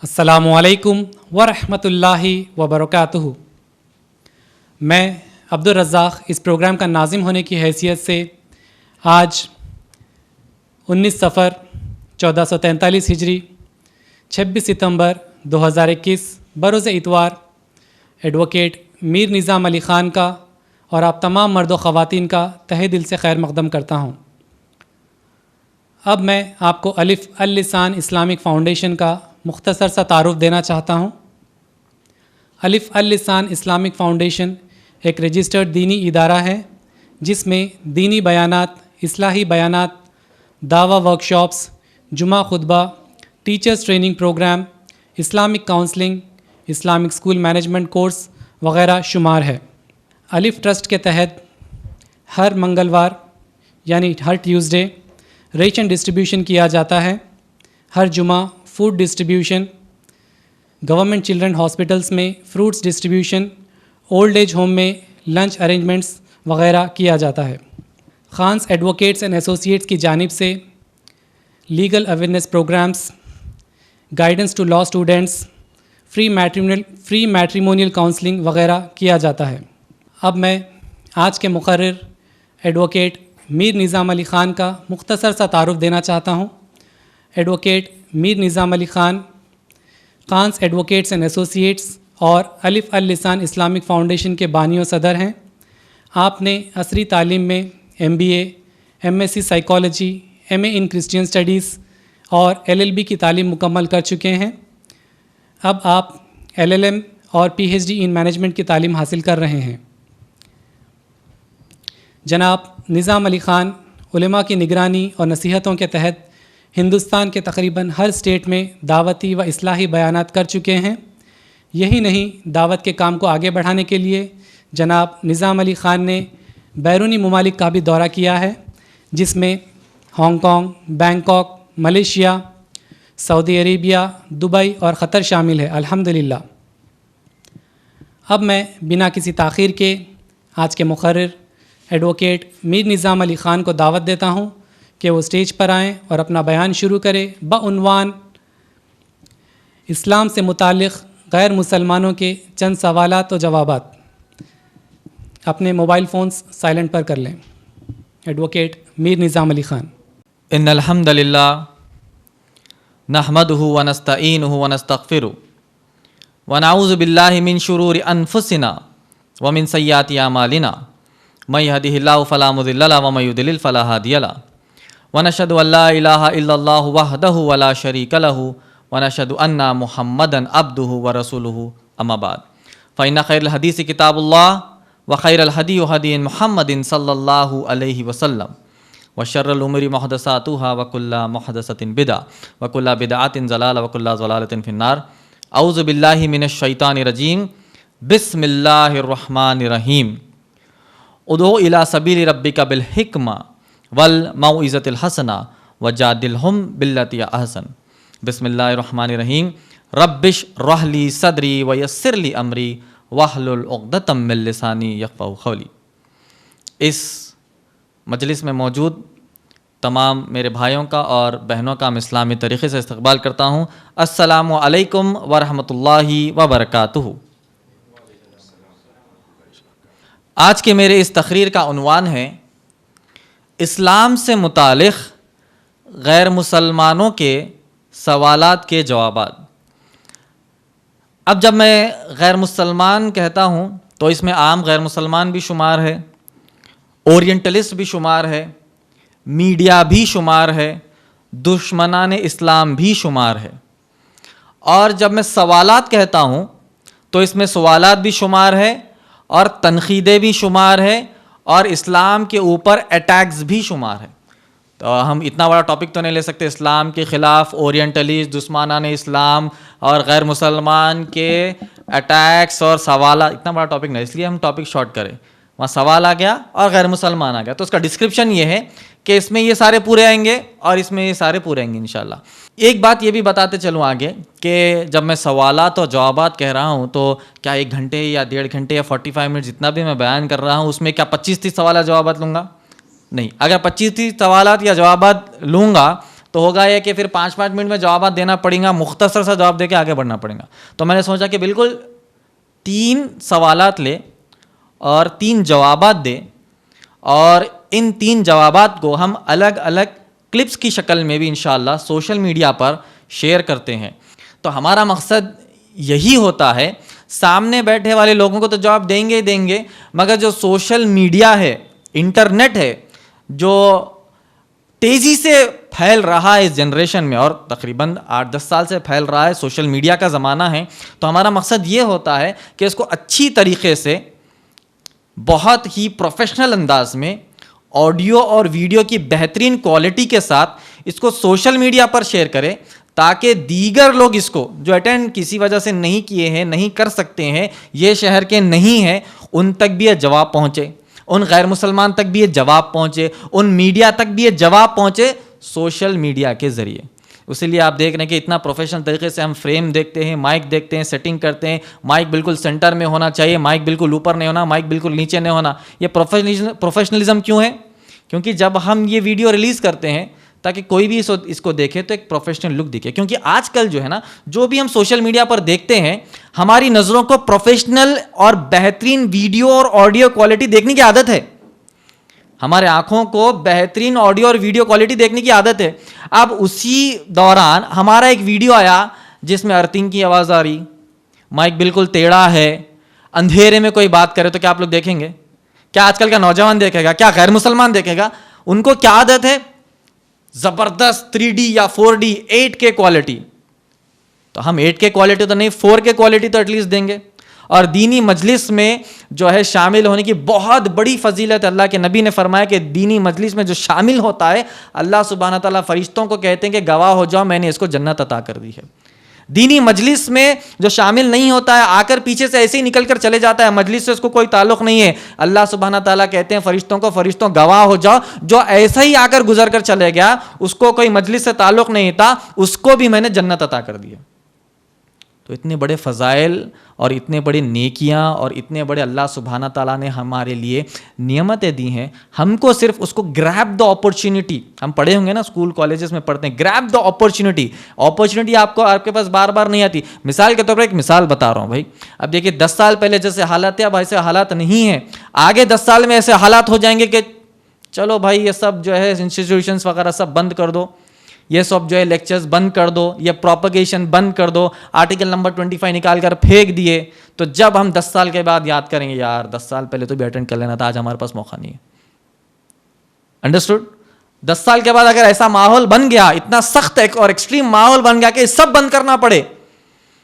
السلام علیکم ورحمۃ اللہ وبرکاتہ۔ میں عبدالرزاق اس پروگرام کا ناظم ہونے کی حیثیت سے آج 19 صفر 1443 ہجری 26 ستمبر 2021 بروز اتوار ایڈوکیٹ میر نظام علی خان کا اور آپ تمام مرد و خواتین کا تہہ دل سے خیر مقدم کرتا ہوں۔ اب میں آپ کو الف اللسان اسلامک فاؤنڈیشن کا مختصر سا تعارف دینا چاہتا ہوں۔ الف اللسان اسلامک فاؤنڈیشن ایک رجسٹرڈ دینی ادارہ ہے جس میں دینی بیانات، اصلاحی بیانات، دعویٰ ورکشاپس، جمعہ خطبہ، teachers training program, Islamic counselling, Islamic school management course وغیرہ شمار ہے۔ الف ٹرسٹ کے تحت ہر منگلوار یعنی ہر ٹیوزڈے ریشن ڈسٹریبیوشن کیا جاتا ہے۔ ہر جمعہ food distribution, government children hospitals میں fruits distribution, old age home میں لنچ ارینجمنٹس وغیرہ کیا جاتا ہے۔ خانز ایڈوکیٹس اینڈ ایسوسیٹس کی جانب سے legal awareness programs, guidance to law students, free matrimonial counselling وغیرہ کیا جاتا ہے۔ اب میں آج کے مقرر ایڈوکیٹ میر نظام علی خان کا مختصر سا تعارف دینا چاہتا ہوں۔ ایڈوکیٹ میر نظام Ali Khan خانز advocates and associates اور الف اللسان اسلامک فاؤنڈیشن کے بانی و صدر ہیں۔ آپ نے عصری تعلیم میں MBA، MSc سائیکالوجی، MA ان کرسچین اسٹڈیز اور LLB کی تعلیم مکمل کر چکے ہیں۔ اب آپ LLM اور PhD ان مینجمنٹ کی تعلیم حاصل کر رہے ہیں۔ جناب نظام علی خان علماء کی نگرانی اور نصیحتوں کے تحت ہندوستان کے تقریباً ہر اسٹیٹ میں دعوتی و اصلاحی بیانات کر چکے ہیں۔ یہی نہیں، دعوت کے کام کو آگے بڑھانے کے لیے جناب نظام علی خان نے بیرونی ممالک کا بھی دورہ کیا ہے، جس میں ہانگ کانگ، بینکاک، ملیشیا، سعودی عربیہ، دبئی اور قطر شامل ہے الحمدللہ۔ اب میں بنا کسی تاخیر کے آج کے مقرر ایڈوکیٹ میر نظام علی خان کو دعوت دیتا ہوں کہ وہ اسٹیج پر آئیں اور اپنا بیان شروع کرے بعنوان اسلام سے متعلق غیر مسلمانوں کے چند سوالات و جوابات۔ اپنے موبائل فونز سائلنٹ پر کر لیں۔ ایڈوکیٹ میر نظام علی خان۔ ان الحمد للہ نحمدہ ونستعینہ ونستغفرہ ونعوذ باللہ من شرور انفسنا ومن سیئات اعمالنا من یہدہ اللہ فلا مضل لہ ومن یضلل فلا ہادی لہ ونشہد ان لا الہ الا اللہ وحدہ ولا شریک لہ ونشہد ان محمدا عبدہ ورسولہ اما بعد فإن خیر الحدیث کتاب اللہ وخیر الہدی ہدی محمد صلی اللہ علیہ وسلم وشر الامور محدثاتها وکل محدثۃ بدعہ وکل بدعۃ ضلالہ وکل ضلالۃ فی النار۔ اعوذ باللہ من الشیطان الرجیم، بسم اللہ الرحمن الرحیم۔ ادعو الی سبیل ربک بالحکمہ والموعظۃ الحسنہ وجادلہم باللتی احسن۔ بسم اللہ الرحمن الرحیم۔ رب اشرح لی صدری ویسر لی امری واحلل عقدۃ من لسانی یفقہوا قولی۔ اس مجلس میں موجود تمام میرے بھائیوں کا اور بہنوں کا میں اسلامی طریقے سے استقبال کرتا ہوں۔ السلام علیکم ورحمۃ اللہ وبرکاتہ۔ آج کے میرے اس تقریر کا عنوان ہے اسلام سے متعلق غیر مسلمانوں کے سوالات کے جوابات۔ اب جب میں غیر مسلمان کہتا ہوں تو اس میں عام غیر مسلمان بھی شمار ہے، اورینٹلسٹ بھی شمار ہے، میڈیا بھی شمار ہے، دشمنان اسلام بھی شمار ہے۔ اور جب میں سوالات کہتا ہوں تو اس میں سوالات بھی شمار ہے اور تنقیدیں بھی شمار ہے اور اسلام کے اوپر اٹیکس بھی شمار ہے۔ تو ہم اتنا بڑا ٹاپک تو نہیں لے سکتے، اسلام کے خلاف اورینٹلسٹ، دشمنان اسلام اور غیر مسلمان کے اٹیکس اور سوالات، اتنا بڑا ٹاپک نہیں، اس لیے ہم ٹاپک شارٹ کریں۔ وہاں سوال آ گیا اور غیر مسلمان آ گیا، تو اس کا ڈسکرپشن یہ ہے کہ اس میں یہ سارے پورے آئیں گے اور اس میں یہ سارے پورے آئیں گے انشاءاللہ۔ ایک بات یہ بھی بتاتے چلوں آگے کہ جب میں سوالات اور جوابات کہہ رہا ہوں تو کیا 1 گھنٹے یا 1.5 گھنٹے یا 45 منٹ جتنا بھی میں بیان کر رہا ہوں اس میں کیا 25-30 سوالات جوابات لوں گا؟ نہیں۔ اگر 25-30 سوالات یا جوابات لوں گا تو ہوگا یہ کہ پھر 5 منٹ میں جوابات دینا پڑیں گا, مختصر سا جواب دے کے آگے بڑھنا پڑے گا. تو میں نے سوچا کہ بالکل 3 سوالات لے اور 3 جوابات دے, اور ان 3 جوابات کو ہم الگ الگ کلپس کی شکل میں بھی انشاءاللہ سوشل میڈیا پر شیئر کرتے ہیں. تو ہمارا مقصد یہی ہوتا ہے, سامنے بیٹھے والے لوگوں کو تو جواب دیں گے ہی دیں گے, مگر جو سوشل میڈیا ہے, انٹرنیٹ ہے, جو تیزی سے پھیل رہا ہے اس جنریشن میں, اور تقریباً 8-10 سال سے پھیل رہا ہے, سوشل میڈیا کا زمانہ ہے, تو ہمارا مقصد یہ ہوتا ہے کہ اس کو اچھی طریقے سے بہت ہی پروفیشنل انداز میں آڈیو اور ویڈیو کی بہترین کوالٹی کے ساتھ اس کو سوشل میڈیا پر شیئر کرے, تاکہ دیگر لوگ اس کو جو اٹینڈ کسی وجہ سے نہیں کیے ہیں, نہیں کر سکتے ہیں, یہ شہر کے نہیں ہیں, ان تک بھی یہ جواب پہنچے, ان غیر مسلمان تک بھی یہ جواب پہنچے, ان میڈیا تک بھی یہ جواب پہنچے سوشل میڈیا کے ذریعے. اسی لیے آپ دیکھ رہے ہیں کہ اتنا پروفیشنل طریقے سے ہم فریم دیکھتے ہیں, مائک دیکھتے ہیں, سیٹنگ کرتے ہیں, مائک بالکل سینٹر میں ہونا چاہیے, مائک بالکل اوپر نہیں ہونا, مائک بالکل نیچے نہیں ہونا. یہ پروفیشنلزم کیوں ہے؟ کیونکہ جب ہم یہ ویڈیو ریلیز کرتے ہیں تاکہ کوئی بھی اس کو دیکھے تو ایک پروفیشنل لک دکھے. کیونکہ آج کل جو ہے نا, جو بھی ہم سوشل میڈیا پر دیکھتے ہیں, ہماری نظروں کو پروفیشنل اور بہترین ویڈیو اور آڈیو کوالٹی دیکھنے کی عادت ہے. ہمارے آنکھوں کو بہترین آڈیو اور ویڈیو کوالٹی دیکھنے کی عادت ہے. اب اسی دوران ہمارا ایک ویڈیو آیا جس میں ارتھنگ کی آواز آ رہی, مائک بالکل ٹیڑھا ہے, اندھیرے میں کوئی بات کرے تو کیا آپ لوگ دیکھیں گے؟ کیا آج کل کا نوجوان دیکھے گا؟ کیا غیر مسلمان دیکھے گا؟ ان کو کیا عادت ہے؟ زبردست 3D یا 4D 8K کوالٹی. تو ہم 8K کوالٹی تو نہیں, 4K کوالٹی تو ایٹ لیسٹ دیں گے. اور دینی مجلس میں جو ہے شامل ہونے کی بہت بڑی فضیلت, اللہ کے نبی نے فرمایا کہ دینی مجلس میں جو شامل ہوتا ہے, اللہ سبحانہ تعالیٰ فرشتوں کو کہتے ہیں کہ گواہ ہو جاؤ میں نے اس کو جنت عطا کر دی ہے. دینی مجلس میں جو شامل نہیں ہوتا ہے, آ کر پیچھے سے ایسے ہی نکل کر چلے جاتا ہے, مجلس سے اس کو کوئی تعلق نہیں ہے, اللہ سبحانہ تعالیٰ کہتے ہیں فرشتوں کو, فرشتوں گواہ ہو جاؤ, جو ایسا ہی آ کر گزر کر چلے گیا, اس کو کوئی مجلس سے تعلق نہیں تھا, اس کو بھی میں نے جنت عطا کر دی ہے. تو اتنے بڑے فضائل اور اتنے بڑے نیکیاں اور اتنے بڑے اللہ سبحانہ تعالیٰ نے ہمارے لیے نعمتیں دی ہیں, ہم کو صرف اس کو گریب دا اپرچونٹی, ہم پڑھے ہوں گے نا اسکول کالجز میں پڑھتے ہیں, گریب دا اپرچونٹی. اپرچونٹی آپ کے پاس بار بار نہیں آتی. مثال کے طور پر ایک مثال بتا رہا ہوں بھائی, اب دیکھیے 10 سال پہلے جیسے حالات تھے اب ایسے حالات نہیں ہیں, آگے 10 سال میں ایسے حالات ہو جائیں گے کہ چلو بھائی یہ سب جو ہے انسٹیٹیوشنس وغیرہ سب بند کر دو, یہ سب جو ہے لیکچرز بند کر دو, یہ پروپیگیشن بند کر دو, آرٹیکل نمبر 25 نکال کر پھینک دیے. تو جب ہم 10 سال کے بعد یاد کریں گے یار 10 سال پہلے تو بھی اٹینڈ کر لینا تھا, آج ہمارے پاس موقع نہیں ہے. انڈرسٹوڈ؟ 10 سال کے بعد اگر ایسا ماحول بن گیا, اتنا سخت اور ایکسٹریم ماحول بن گیا کہ سب بند کرنا پڑے,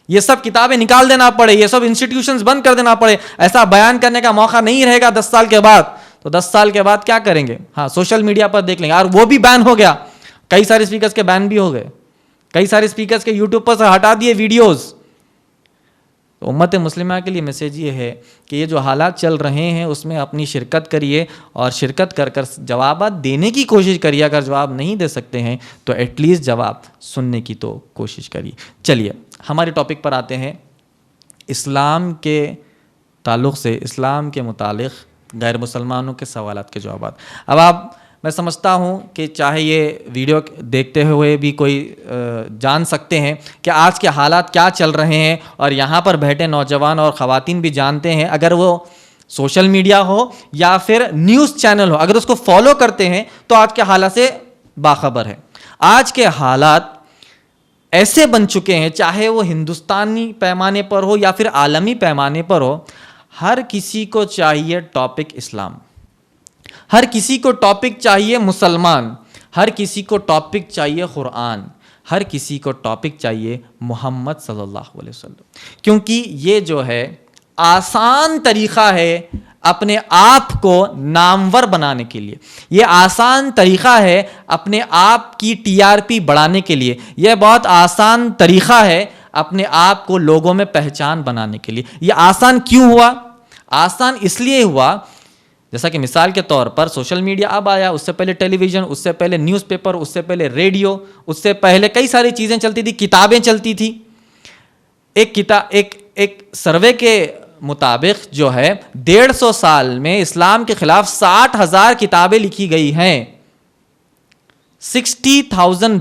یہ سب کتابیں نکال دینا پڑے, یہ سب انسٹیٹیوشنز بند کر دینا پڑے, ایسا بیان کرنے کا موقع نہیں رہے گا 10 سال کے بعد, تو 10 سال کے بعد کیا کریں گے؟ ہاں سوشل میڈیا پر دیکھ لیں گے, اور وہ بھی بین ہو گیا, کئی سارے اسپیکرز کے بین بھی ہو گئے, کئی سارے اسپیکرز کے یوٹیوب پر سے ہٹا دیے ویڈیوز. تو امت مسلمہ کے لیے میسیج یہ ہے کہ یہ جو حالات چل رہے ہیں اس میں اپنی شرکت کریے, اور شرکت کر کر جوابات دینے کی کوشش کریے. اگر جواب نہیں دے سکتے ہیں تو ایٹ لیسٹ جواب سننے کی تو کوشش کریے. چلیے ہمارے ٹاپک پر آتے ہیں. اسلام کے تعلق سے, اسلام کے متعلق غیر مسلمانوں کے سوالات کے جوابات. اب میں سمجھتا ہوں کہ چاہے یہ ویڈیو دیکھتے ہوئے بھی کوئی جان سکتے ہیں کہ آج کے حالات کیا چل رہے ہیں, اور یہاں پر بیٹھے نوجوان اور خواتین بھی جانتے ہیں, اگر وہ سوشل میڈیا ہو یا پھر نیوز چینل ہو, اگر اس کو فالو کرتے ہیں تو آج کے حالات سے باخبر ہے. آج کے حالات ایسے بن چکے ہیں, چاہے وہ ہندوستانی پیمانے پر ہو یا پھر عالمی پیمانے پر ہو, ہر کسی کو چاہیے ٹاپک اسلام, ہر کسی کو ٹاپک چاہیے مسلمان, ہر کسی کو ٹاپک چاہیے قرآن, ہر کسی کو ٹاپک چاہیے محمد صلی اللہ علیہ وسلم. کیونکہ یہ جو ہے آسان طریقہ ہے اپنے آپ کو نامور بنانے کے لیے, یہ آسان طریقہ ہے اپنے آپ کی TRP بڑھانے کے لیے, یہ بہت آسان طریقہ ہے اپنے آپ کو لوگوں میں پہچان بنانے کے لیے. یہ آسان کیوں ہوا؟ آسان اس لیے ہوا جیسا کہ مثال کے طور پر سوشل میڈیا اب آیا, اس سے پہلے ٹیلی ویژن, اس سے پہلے نیوز پیپر, اس سے پہلے ریڈیو, اس سے پہلے کئی ساری چیزیں چلتی تھی, کتابیں چلتی تھی. ایک سروے کے مطابق جو ہے 150 سال میں اسلام کے خلاف 60,000 کتابیں لکھی گئی ہیں, 60,000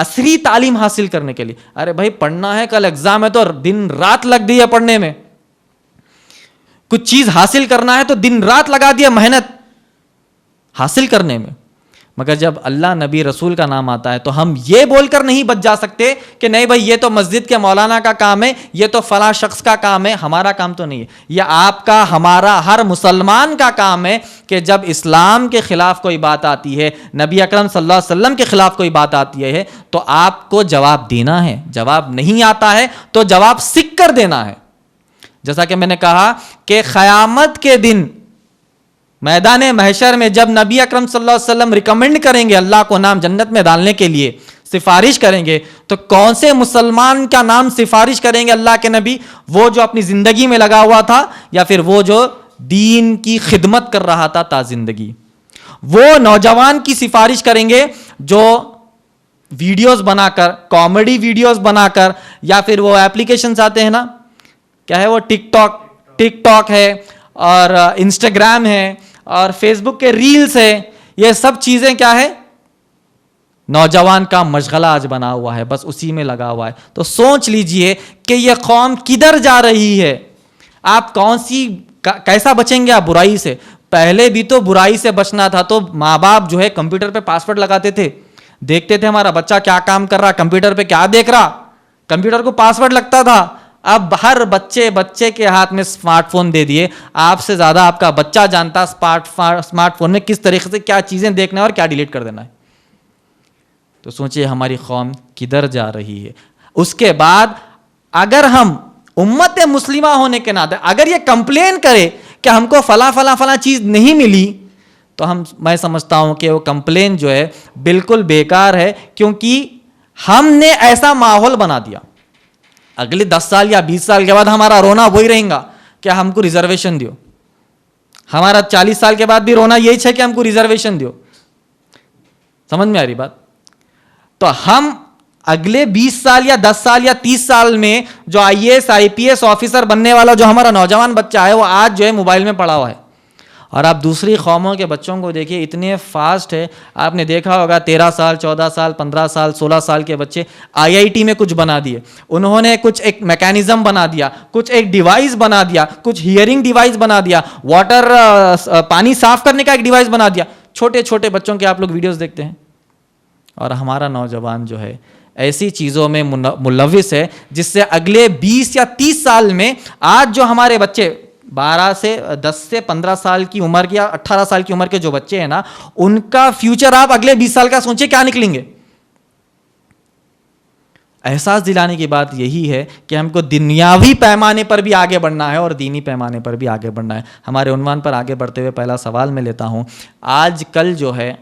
عصری تعلیم حاصل کرنے کے لیے. ارے بھائی پڑھنا ہے, کل ایگزام ہے تو دن رات لگ دی ہے پڑھنے میں. کچھ چیز حاصل کرنا ہے تو دن رات لگا دیا محنت حاصل کرنے میں. مگر جب اللہ نبی رسول کا نام آتا ہے تو ہم یہ بول کر نہیں بچ جا سکتے کہ نہیں بھائی یہ تو مسجد کے مولانا کا کام ہے, یہ تو فلاں شخص کا کام ہے, ہمارا کام تو نہیں ہے. یہ آپ کا, ہمارا, ہر مسلمان کا کام ہے کہ جب اسلام کے خلاف کوئی بات آتی ہے, نبی اکرم صلی اللہ علیہ وسلم کے خلاف کوئی بات آتی ہے, تو آپ کو جواب دینا ہے. جواب نہیں آتا ہے تو جواب سیکھ کر دینا ہے. جیسا کہ میں نے کہا کہ قیامت کے دن میدان محشر میں جب نبی اکرم صلی اللہ علیہ وسلم ریکمینڈ کریں گے اللہ کو نام جنت میں ڈالنے کے لیے, سفارش کریں گے, تو کون سے مسلمان کا نام سفارش کریں گے اللہ کے نبی؟ وہ جو اپنی زندگی میں لگا ہوا تھا, یا پھر وہ جو دین کی خدمت کر رہا تھا تا زندگی؟ وہ نوجوان کی سفارش کریں گے جو ویڈیوز بنا کر, کامیڈی ویڈیوز بنا کر, یا پھر وہ ایپلیکیشنز آتے ہیں نا, کیا ہے وہ, ٹک ٹاک ہے اور انسٹاگرام ہے اور فیس بک کے ریلز ہے. یہ سب چیزیں کیا ہے, نوجوان کا مشغلہ آج بنا ہوا ہے, بس اسی میں لگا ہوا ہے. تو سوچ لیجئے کہ یہ قوم کدھر جا رہی ہے. آپ کیسا بچیں گے آپ برائی سے؟ پہلے بھی تو برائی سے بچنا تھا تو ماں باپ جو ہے کمپیوٹر پہ پاسورڈ لگاتے تھے, دیکھتے تھے ہمارا بچہ کیا کام کر رہا, کمپیوٹر پہ کیا دیکھ رہا, کمپیوٹر کو پاسورڈ لگتا تھا. اب ہر بچے کے ہاتھ میں اسمارٹ فون دے دیے. آپ سے زیادہ آپ کا بچہ جانتا اسمارٹ فون میں کس طریقے سے کیا چیزیں دیکھنا ہے اور کیا ڈیلیٹ کر دینا ہے. تو سوچئے ہماری قوم کدھر جا رہی ہے. اس کے بعد اگر ہم امت مسلمہ ہونے کے ناطے اگر یہ کمپلین کرے کہ ہم کو فلاں چیز نہیں ملی, تو میں سمجھتا ہوں کہ وہ کمپلین جو ہے بالکل بیکار ہے, کیونکہ ہم نے ایسا ماحول بنا دیا. اگلے 10 سال یا 20 سال کے بعد ہمارا رونا وہی رہے گا کہ ہم کو ریزرویشن دیو. ہمارا 40 سال کے بعد بھی رونا یہی ہے کہ ہم کو ریزرویشن دیو. سمجھ میں آ رہی بات؟ تو ہم اگلے 20 سال یا 10 سال یا 30 سال میں جو IAS IPS آفیسر بننے والا جو ہمارا نوجوان بچہ ہے, وہ آج جو ہے موبائل میں پڑا ہوا ہے. اور آپ دوسری قوموں کے بچوں کو دیکھیے, اتنے فاسٹ ہے. آپ نے دیکھا ہوگا 13 سال 14 سال 15 سال 16 سال کے بچے IIT میں کچھ بنا دیے. انہوں نے کچھ ایک میکینزم بنا دیا, کچھ ایک ڈیوائس بنا دیا, کچھ ہیئرنگ ڈیوائس بنا دیا, پانی صاف کرنے کا ایک ڈیوائس بنا دیا. چھوٹے چھوٹے بچوں کے آپ لوگ ویڈیوز دیکھتے ہیں. اور ہمارا نوجوان جو ہے ایسی چیزوں میں ملوث ہے جس سے اگلے 20 یا 30 سال میں آج جو ہمارے بچے 10 سے 15 سال کی عمر یا 18 سال کی عمر کے جو بچے ہیں نا, ان کا فیوچر آپ اگلے 20 سال کا سوچیں کیا نکلیں گے. احساس دلانے کی بات یہی ہے کہ ہم کو دنیاوی پیمانے پر بھی آگے بڑھنا ہے اور دینی پیمانے پر بھی آگے بڑھنا ہے. ہمارے عنوان پر آگے بڑھتے ہوئے پہلا سوال میں لیتا ہوں. آج کل جو ہے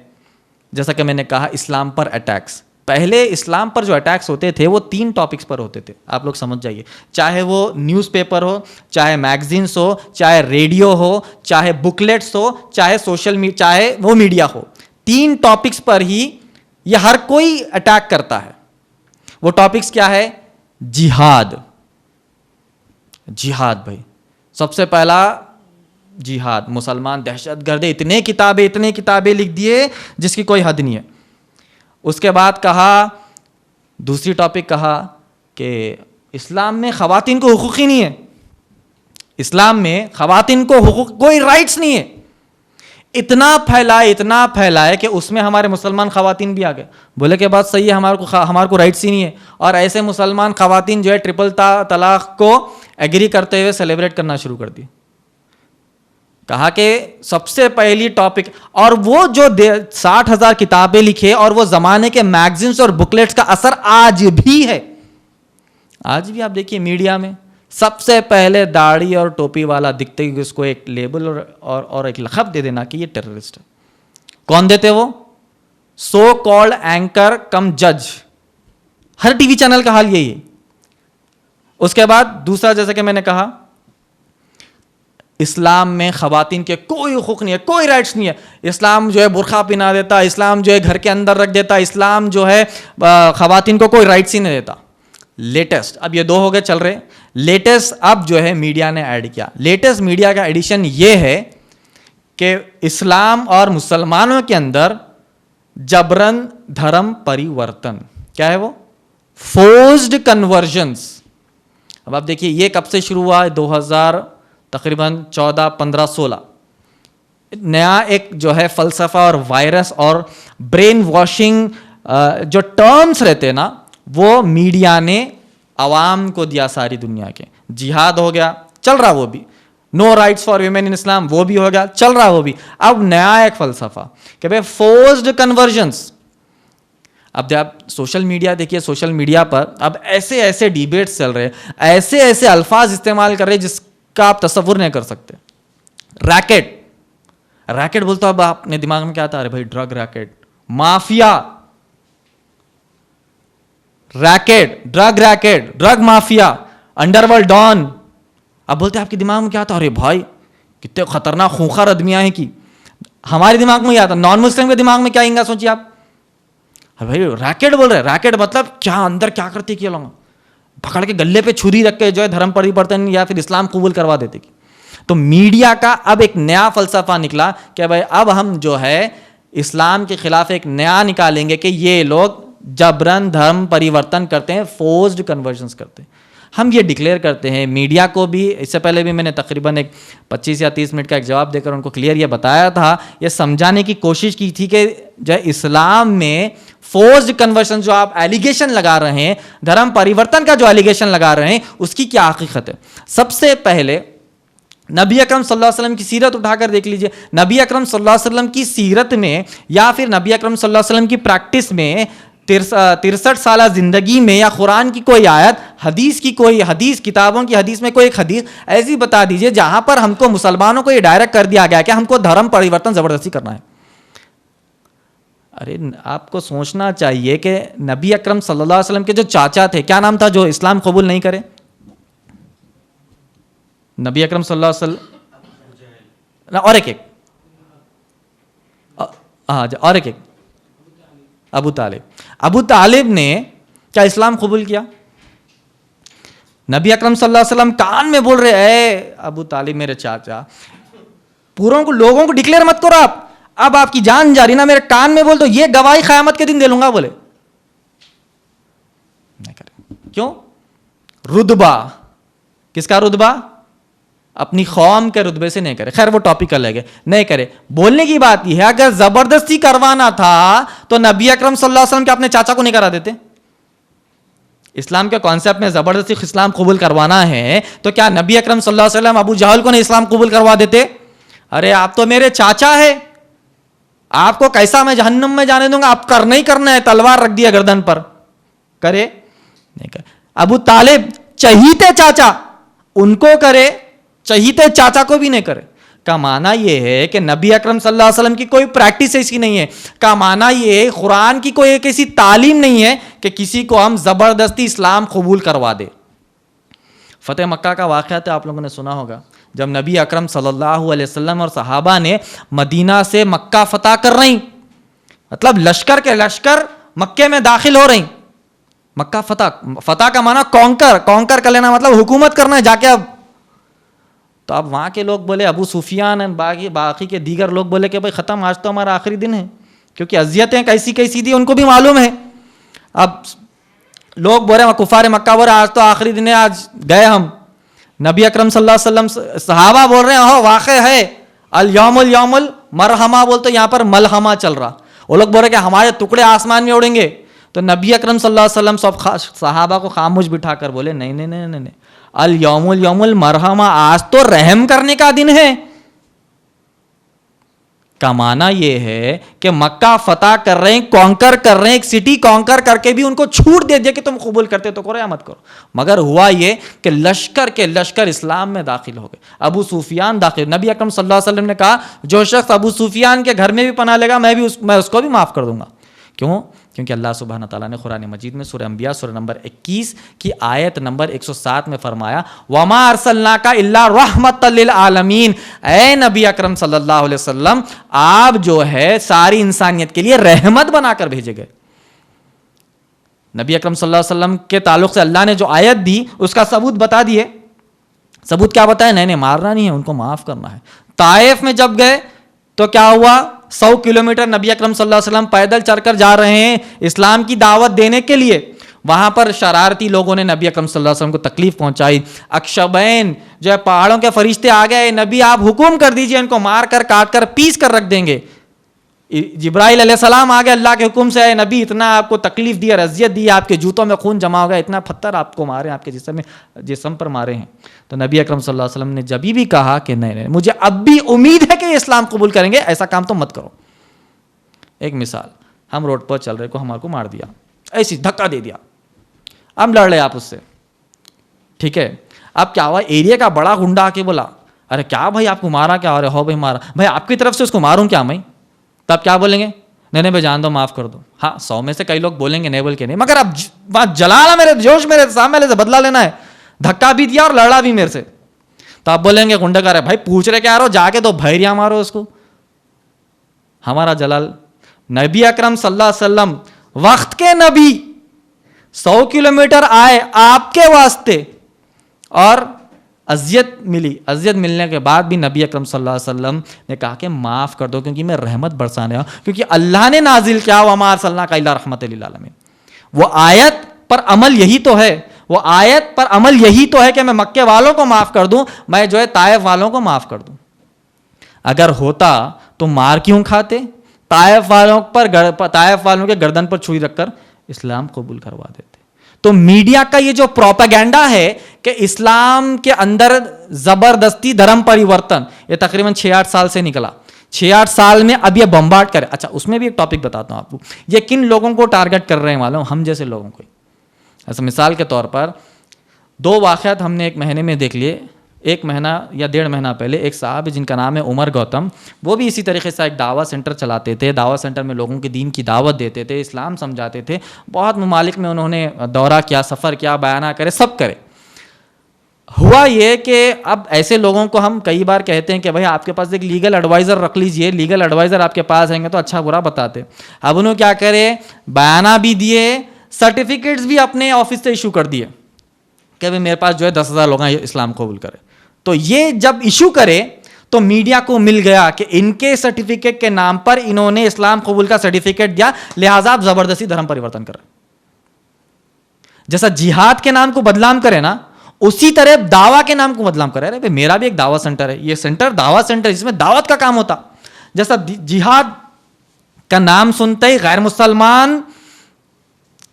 جیسا کہ میں نے کہا اسلام پر اٹیکس, پہلے اسلام پر جو اٹیکس ہوتے تھے وہ 3 ٹاپکس پر ہوتے تھے. آپ لوگ سمجھ جائیے, چاہے وہ نیوز پیپر ہو, چاہے میگزینس ہو, چاہے ریڈیو ہو, چاہے بکلیٹس ہو, چاہے چاہے وہ میڈیا ہو, 3 ٹاپکس پر ہی یہ ہر کوئی اٹیک کرتا ہے. وہ ٹاپکس کیا ہے؟ جہاد. جہاد بھائی سب سے پہلا جہاد. مسلمان دہشت گرد, اتنے کتابیں لکھ دیے جس کی کوئی حد نہیں ہے. اس کے بعد کہا, دوسری ٹاپک کہا کہ اسلام میں خواتین کو حقوق ہی نہیں ہے. اسلام میں خواتین کو حقوق, کوئی رائٹس نہیں ہے. اتنا پھیلائے کہ اس میں ہمارے مسلمان خواتین بھی آ گئے. بولے کہ بات صحیح ہے, ہمارے کو رائٹس ہی نہیں ہے. اور ایسے مسلمان خواتین جو ہے ٹرپل طلاق کو ایگری کرتے ہوئے سیلیبریٹ کرنا شروع کر دی. کہا کہ سب سے پہلی ٹاپک, اور وہ جو 60,000 کتابیں لکھے اور وہ زمانے کے میگزینس اور بکلیٹس کا اثر آج بھی ہے. آج بھی آپ دیکھیے میڈیا میں سب سے پہلے داڑھی اور ٹوپی والا دکھتے ہی اس کو ایک لیبل اور ایک لقب دے دینا کہ یہ ٹیررسٹ ہے. کون دیتے وہ؟ سو کالڈ اینکر کم جج. ہر ٹی وی چینل کا حال یہی ہے. اس کے بعد دوسرا, جیسا کہ میں نے کہا, اسلام میں خواتین کے کوئی حقوق نہیں ہے, کوئی رائٹس نہیں ہے. اسلام جو ہے برقع پہنا دیتا, اسلام جو ہے گھر کے اندر رکھ دیتا, اسلام جو ہے خواتین کو کوئی رائٹس ہی نہیں دیتا. لیٹسٹ, اب یہ 2 ہو گئے چل رہے. لیٹسٹ اب جو ہے میڈیا نے ایڈ کیا. لیٹسٹ میڈیا کا ایڈیشن یہ ہے کہ اسلام اور مسلمانوں کے اندر جبرن دھرم پریورتن. کیا ہے وہ؟ Forced convergence. اب آپ دیکھیے یہ کب سے شروع ہوا؟ 2000 تقریباً 14 15 16 نیا ایک جو ہے فلسفہ اور وائرس اور برین واشنگ جو ٹرمز رہتے نا وہ میڈیا نے عوام کو دیا ساری دنیا کے. جہاد ہو گیا, چل رہا وہ بھی. No rights for women in اسلام, وہ بھی ہو گیا, چل رہا وہ بھی. اب نیا ایک فلسفہ کہ بھائی فورسڈ کنورژنس. اب جب آپ سوشل میڈیا دیکھیے, سوشل میڈیا پر اب ایسے ایسے ڈیبیٹس چل رہے, ایسے ایسے الفاظ استعمال کر رہے جس کا آپ تصور نہیں کر سکتے. ریکٹ, ریکٹ بولتا, اب آپ نے دماغ میں کیا آتا ہے؟ ارے بھائی drug racket, mafia, racket, drug racket, drug mafia, underworld don. اب بولتے آپ کے دماغ میں کیا آتا؟ ارے بھائی کتنے خطرناک خونخوار آدمیاں ہیں. کی ہمارے دماغ میں یہ آتا, نان مسلم کے دماغ میں کیا آئیں گا سوچیے آپ. بھائی ریکٹ بول رہے, ریکٹ مطلب کیا اندر کیا کرتے کیا لوگ پکڑ کے گلے پہ چھری رکھ کے جو ہے دھرم پریورتن یا پھر اسلام قبول کروا دیتے. تو میڈیا کا اب ایک نیا فلسفہ نکلا کہ بھائی اب ہم جو ہے اسلام کے خلاف ایک نیا نکالیں گے کہ یہ لوگ جبرن دھرم پریورتن کرتے ہیں, فورسڈ کنورژنس کرتے ہیں. ہم یہ ڈکلیئر کرتے ہیں میڈیا کو بھی. اس سے پہلے بھی میں نے تقریباً ایک 25 یا 30 منٹ کا ایک جواب دے کر ان کو کلیئر یہ بتایا تھا, یہ سمجھانے کی کوشش کی تھی کہ جو اسلام میں فورسڈ کنورژن جو آپ ایلیگیشن لگا رہے ہیں, دھرم پریورتن کا جو ایلیگیشن لگا رہے ہیں, اس کی کیا حقیقت ہے. سب سے پہلے نبی اکرم صلی اللہ علیہ وسلم کی سیرت اٹھا کر دیکھ لیجئے. نبی اکرم صلی اللہ علیہ وسلم کی سیرت میں یا پھر نبی اکرم صلی اللہ علیہ وسلم کی پریکٹس میں 63 سالہ زندگی میں یا قرآن کی کوئی آیت, حدیث کی کوئی حدیث, کتابوں کی حدیث میں کوئی ایک حدیث ایسی بتا دیجئے جہاں پر ہم کو مسلمانوں کو یہ ڈائریکٹ کر دیا گیا کہ ہم کو دھرم پریورتن زبردستی کرنا ہے. ارے آپ کو سوچنا چاہیے کہ نبی اکرم صلی اللہ علیہ وسلم کے جو چاچا تھے, کیا نام تھا جو اسلام قبول نہیں کرے؟ نبی اکرم صلی اللہ علیہ وسلم اور ایک اور ایک ابو طالب. ابو طالب نے کیا اسلام قبول کیا؟ نبی اکرم صلی اللہ علیہ وسلم کان میں بول رہے اے ابو طالب میرے چاچا, پوروں کو لوگوں کو ڈکلیئر مت کرو آپ, اب آپ کی جان جا رہی نا, میرے کان میں بول دو یہ گواہی قیامت کے دن دے لوں گا. بولے نہیں کرے. کیوں؟ رتبہ, کس کا رتبہ؟ اپنی قوم کے رتبے سے نہیں کرے. خیر وہ ٹاپک الگ ہے, نہیں کرے. بولنے کی بات یہ ہے اگر زبردستی کروانا تھا تو نبی اکرم صلی اللہ علیہ وسلم کے اپنے چاچا کو نہیں کرا دیتے. اسلام کے کانسیپٹ میں زبردستی اسلام قبول کروانا ہے تو کیا نبی اکرم صلی اللہ علیہ وسلم ابو جہل کو نہیں اسلام قبول کروا دیتے؟ ارے آپ تو میرے چاچا ہے, آپ کو کیسا میں جہنم میں جانے دوں گا, آپ کرنا ہی کرنا ہے. تلوار رکھ دیا گردن پر, کرے نہیں کرے. ابو طالب چہیتے چاچا, ان کو کرے, چہیتے چاچا کو بھی نہیں کرے. کا معنی یہ ہے کہ نبی اکرم صلی اللہ علیہ وسلم کی کوئی پریکٹس ایسی نہیں ہے. کا معنی یہ ہے قرآن کی کوئی ایک ایسی تعلیم نہیں ہے کہ کسی کو ہم زبردستی اسلام قبول کروا دے. فتح مکہ کا واقعہ تو آپ لوگوں نے سنا ہوگا, جب نبی اکرم صلی اللہ علیہ وسلم اور صحابہ نے مدینہ سے مکہ فتح کر رہی, مطلب لشکر کے لشکر مکے میں داخل ہو رہی. مکہ فتح کا معنی کانکر کر لینا, مطلب حکومت کرنا ہے جا کے. اب تو اب وہاں کے لوگ بولے, ابو سفیان باقی کے دیگر لوگ بولے کہ بھائی ختم, آج تو ہمارا آخری دن ہے, کیونکہ اذیتیں کیسی کیسی دی ان کو بھی معلوم ہے. اب لوگ بول رہے ہیں, کفار مکہ بول رہے ہیں آج تو آخری دن ہے, آج گئے ہم. نبی اکرم صلی اللہ علیہ وسلم صحابہ بول رہے ہیں واقع ہے, الیوم المرحمہ بولتے, یہاں پر ملحمہ چل رہا. وہ لوگ بول رہے کہ ہمارے ٹکڑے آسمان میں اڑیں گے. تو نبی اکرم صلی اللہ علیہ وسلم سب صحابہ کو خاموش بٹھا کر بولے نہیں نہیں نہیں نہیں, الیوم المرحمہ, آج تو رحم کرنے کا دن ہے. کا معنی یہ ہے کہ مکہ فتح کر رہے ہیں, کانکر کر رہے ہیں, ایک سٹی کانکر کر کے بھی ان کو چھوٹ دے دیا کہ تم قبول کرتے تو کرو یا مت کرو. مگر ہوا یہ کہ لشکر کے لشکر اسلام میں داخل ہو گئے. ابو سفیان داخل, نبی اکرم صلی اللہ علیہ وسلم نے کہا جو شخص ابو سفیان کے گھر میں بھی پناہ لے گا میں اس کو بھی معاف کر دوں گا. کیوں؟ کیونکہ اللہ سبحانہ تعالیٰ نے قرآن مجید میں سورہ انبیاء سورہ نمبر 21 کی آیت نمبر 107 میں فرمایا وَمَا أَرْسَلْنَاكَ إِلَّا رَحْمَةً لِّلْعَالَمِينَ, اے نبی اکرم صلی اللہ علیہ وسلم آپ جو ہے ساری انسانیت کے لیے رحمت بنا کر بھیجے گئے. نبی اکرم صلی اللہ علیہ وسلم کے تعلق سے اللہ نے جو آیت دی اس کا ثبوت بتا دیے. ثبوت کیا بتایا؟ نہیں مارنا نہیں ہے, ان کو معاف کرنا ہے. طائف میں جب گئے تو کیا ہوا؟ 100 کلومیٹر نبی اکرم صلی اللہ علیہ وسلم پیدل چل کر جا رہے ہیں اسلام کی دعوت دینے کے لیے. وہاں پر شرارتی لوگوں نے نبی اکرم صلی اللہ علیہ وسلم کو تکلیف پہنچائی. اکشبین جو ہے پہاڑوں کے فرشتے آ گئے, نبی آپ حکم کر دیجئے ان کو مار کر کاٹ کر پیس کر رکھ دیں گے. جبرائیل علیہ السلام آ گئے اللہ کے حکم سے, اے نبی اتنا آپ کو تکلیف دی اور اذیت دی, آپ کے جوتوں میں خون جمع ہو گیا, اتنا پتھر آپ کو مارے, آپ کے جسم پر مارے ہیں. تو نبی اکرم صلی اللہ علیہ وسلم نے جبھی بھی کہا کہ نہیں مجھے اب بھی امید ہے کہ اسلام قبول کریں گے, ایسا کام تو مت کرو. ایک مثال, ہم روڈ پر چل رہے کو ہمارے کو مار دیا, ایسی دھکا دے دیا, اب لڑ رہے آپ اس سے, ٹھیک ہے. اب کیا ہوا, ایریا کا بڑا گنڈا آ کے بولا ارے کیا بھائی آپ کو مارا کیا؟ ارے ہو بھائی مارا, بھائی آپ کی طرف سے اس کو ماروں کیا میں؟ تب کیا بولیں گے؟ نہیں بھائی جان دو معاف کر دو. ہاں 100 میں سے کئی لوگ بولیں گے نہیں بول کے نہیں, مگر اب بات جلانا میرے جوش میرے سامنے سے بدلا لینا ہے, دھکا بھی دیا اور لڑا بھی میرے سے, تو آپ بولیں گے گنڈا کر رہے بھائی پوچھ رہے کیا رہو, جا کے تو بھیریا مارو اس کو. ہمارا جلال نبی اکرم صلی اللہ علیہ وسلم وقت کے نبی 100 کلومیٹر آئے آپ کے واسطے, اور اذیت ملی, اذیت ملنے کے بعد بھی نبی اکرم صلی اللہ علیہ وسلم نے کہا کہ معاف کر دو کیونکہ میں رحمت برسانے آیا, کیونکہ اللہ نے نازل کیا وما ارسلناک الا رحمۃ للعالمین. وہ آیت پر عمل یہی تو ہے, وہ آیت پر عمل یہی تو ہے کہ میں مکے والوں کو معاف کر دوں, میں جو ہے طائف والوں کو معاف کر دوں. اگر ہوتا تو مار کیوں کھاتے؟ طائف والوں کے گردن پر چھری رکھ کر اسلام قبول کروا دیتے. تو میڈیا کا یہ جو پروپیگنڈا ہے کہ اسلام کے اندر زبردستی دھرم پریورتن, یہ تقریباً 6-8 سال سے نکلا, 6-8 سال میں اب یہ بمبارڈ کرے. اچھا اس میں بھی ایک ٹاپک بتاتا ہوں آپ کو, یہ کن لوگوں کو ٹارگٹ کر رہے ہیں معلوم؟ ہم جیسے لوگوں کو. ایسا مثال کے طور پر 2 واقعات ہم نے ایک مہینے میں دیکھ لیے. 1 مہینہ یا 1.5 مہینہ پہلے ایک صاحب جن کا نام ہے عمر گوتم, وہ بھی اسی طریقے سے ایک دعوت سینٹر چلاتے تھے. دعوت سینٹر میں لوگوں کے دین کی دعوت دیتے تھے, اسلام سمجھاتے تھے. بہت ممالک میں انہوں نے دورہ کیا, سفر کیا, بیانہ کرے, سب کرے. ہوا یہ کہ اب ایسے لوگوں کو ہم کئی بار کہتے ہیں کہ بھائی آپ کے پاس ایک لیگل ایڈوائزر رکھ لیجئے, لیگل ایڈوائزر آپ کے پاس رہیں گے تو اچھا برا بتاتے. اب انہوں کیا کرے, بیانہ بھی دیے, سرٹیفکیٹس بھی اپنے آفس سے ایشو کر دیے کہ بھائی میرے پاس جو ہے 10,000 لوگ ہیں اسلام قبول کرے. تو یہ جب ایشو کرے تو میڈیا کو مل گیا کہ ان کے سرٹیفکیٹ کے نام پر انہوں نے اسلام قبول کا سرٹیفکیٹ دیا, لہٰذا آپ زبردستی دھرم پریورتن کر رہے. جیسا جہاد کے نام کو بدنام کرے نا, اسی طرح دعویٰ کے نام کو بدنام کرے. ارے میرا بھی ایک دعوت سینٹر ہے, یہ سینٹر دعوت سینٹر جس میں دعوت کا کام ہوتا. جیسا جہاد کا نام سنتے ہی غیر مسلمان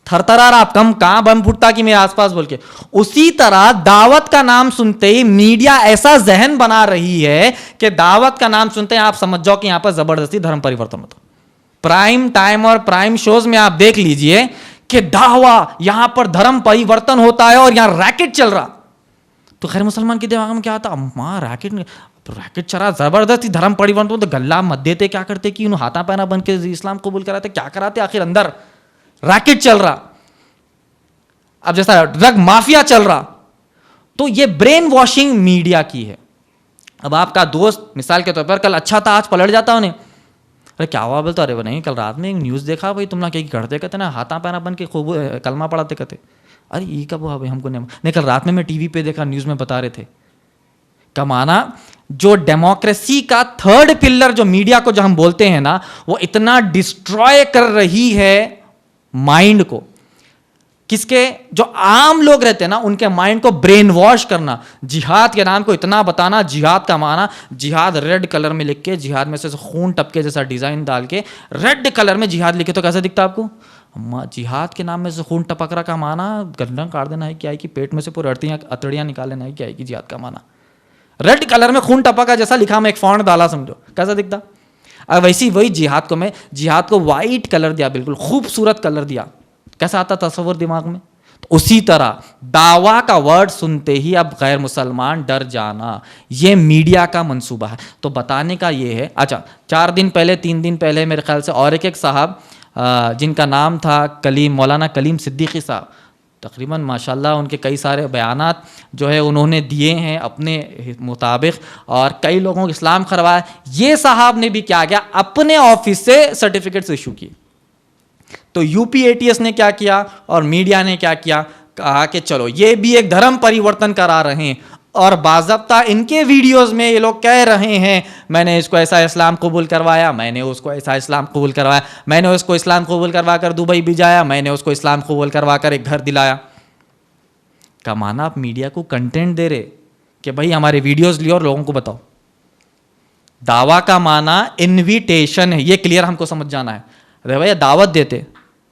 تھر تھرا رہا, کم کہاں بم پھٹتا کہ میرے آس پاس بول کے, اسی طرح دعوت کا نام سنتے ہی میڈیا ایسا ذہن بنا رہی ہے کہ دعوت کا نام سنتے ہیں آپ سمجھ جاؤ کہ یہاں پر زبردستی دھرم پریورتن ہوتا. پرائم ٹائم اور پرائم شوز میں آپ دیکھ لیجئے کہ دعویٰ یہاں پر دھرم پریورتن ہوتا ہے اور یہاں ریکٹ چل رہا. تو خیر مسلمان کے دماغ میں کیا آتا, ماں ریکٹ چل رہا, زبردستی دھرم پریورتن, تو گلہ مت دیتے, کیا کرتے کہ انہوں ہاتھا پہنا بن کے اسلام قبول کراتے, کیا کراتے آخر اندر ریکٹ چل رہا. اب جیسا ڈرگ مافیا چل رہا. تو یہ برین واشنگ میڈیا کی ہے. اب آپ کا دوست مثال کے طور پر کل اچھا تھا, آج پلٹ جاتا انہیں, ارے کیا ہوا بولتا, ارے نہیں کل رات میں ایک نیوز دیکھا بھائی تم نہ کہیں کرتے کہتے نا ہاتھا پہنا بن کے خوب کلمہ پڑھاتے کہتے. ارے یہ کب ہوا بھائی, ہم کو نہیں, کل رات میں ٹی وی پہ دیکھا, نیوز میں بتا رہے تھے. کمانا جو ڈیموکریسی کا 3rd پلر جو میڈیا کو جو ہم بولتے ہیں نا, وہ اتنا ڈسٹروائے کر رہی ہے مائنڈ کو. کس کے, جو عام لوگ رہتے ہیں نا ان کے مائنڈ کو برین واش کرنا. جہاد کے نام کو اتنا بتانا, جہاد کا معنی, جہاد ریڈ کلر میں لکھ کے, جہاد میں سے خون ٹپکے جیسا ڈیزائن ڈال کے ریڈ کلر میں جہاد لکھے تو کیسا دکھتا آپ کو؟ جہاد کے نام میں سے خون ٹپک رہا کا معنی گردن کاٹ دینا ہے کیا ہے کہ پیٹ میں سے پورے اتڑیاں نکال لینا ہے کیا ہے کہ جہاد کا معنی. ریڈ کلر میں خون ٹپکا جیسا لکھا, میں ایک فونٹ ڈالا, سمجھو کیسا دکھتا. اب ویسی وہی جہاد کو میں جہاد کو وائٹ کلر دیا, بالکل خوبصورت کلر دیا, کیسا آتا تصور دماغ میں. تو اسی طرح دعویٰ کا ورڈ سنتے ہی اب غیر مسلمان ڈر جانا, یہ میڈیا کا منصوبہ ہے. تو بتانے کا یہ ہے. اچھا 4 دن پہلے 3 دن پہلے میرے خیال سے اور ایک صاحب جن کا نام تھا مولانا کلیم صدیقی صاحب, تقریباً ماشاءاللہ ان کے کئی سارے بیانات جو ہے انہوں نے دیے ہیں اپنے مطابق, اور کئی لوگوں کو اسلام کروایا. یہ صاحب نے بھی کیا کیا, اپنے آفس سے سرٹیفکیٹس ایشو کیے. تو UPATS نے کیا کیا اور میڈیا نے کیا کیا, کہا کہ چلو یہ بھی ایک دھرم پریورتن کرا رہے ہیں, اور باضابطہ ان کے ویڈیوز میں یہ لوگ کہہ رہے ہیں میں نے اس کو ایسا اسلام قبول کروایا, میں نے اس کو ایسا اسلام قبول کروایا, میں نے اس کو اسلام قبول کروا کر دبئی بھیجایا, میں نے اس کو اسلام قبول کروا کر ایک گھر دلایا. کا معنی آپ میڈیا کو کنٹینٹ دے رہے کہ بھائی ہمارے ویڈیوز لیو اور لوگوں کو بتاؤ. دعویٰ کا معنی انویٹیشن ہے, یہ کلیئر ہم کو سمجھ جانا ہے. ارے بھائی دعوت دیتے,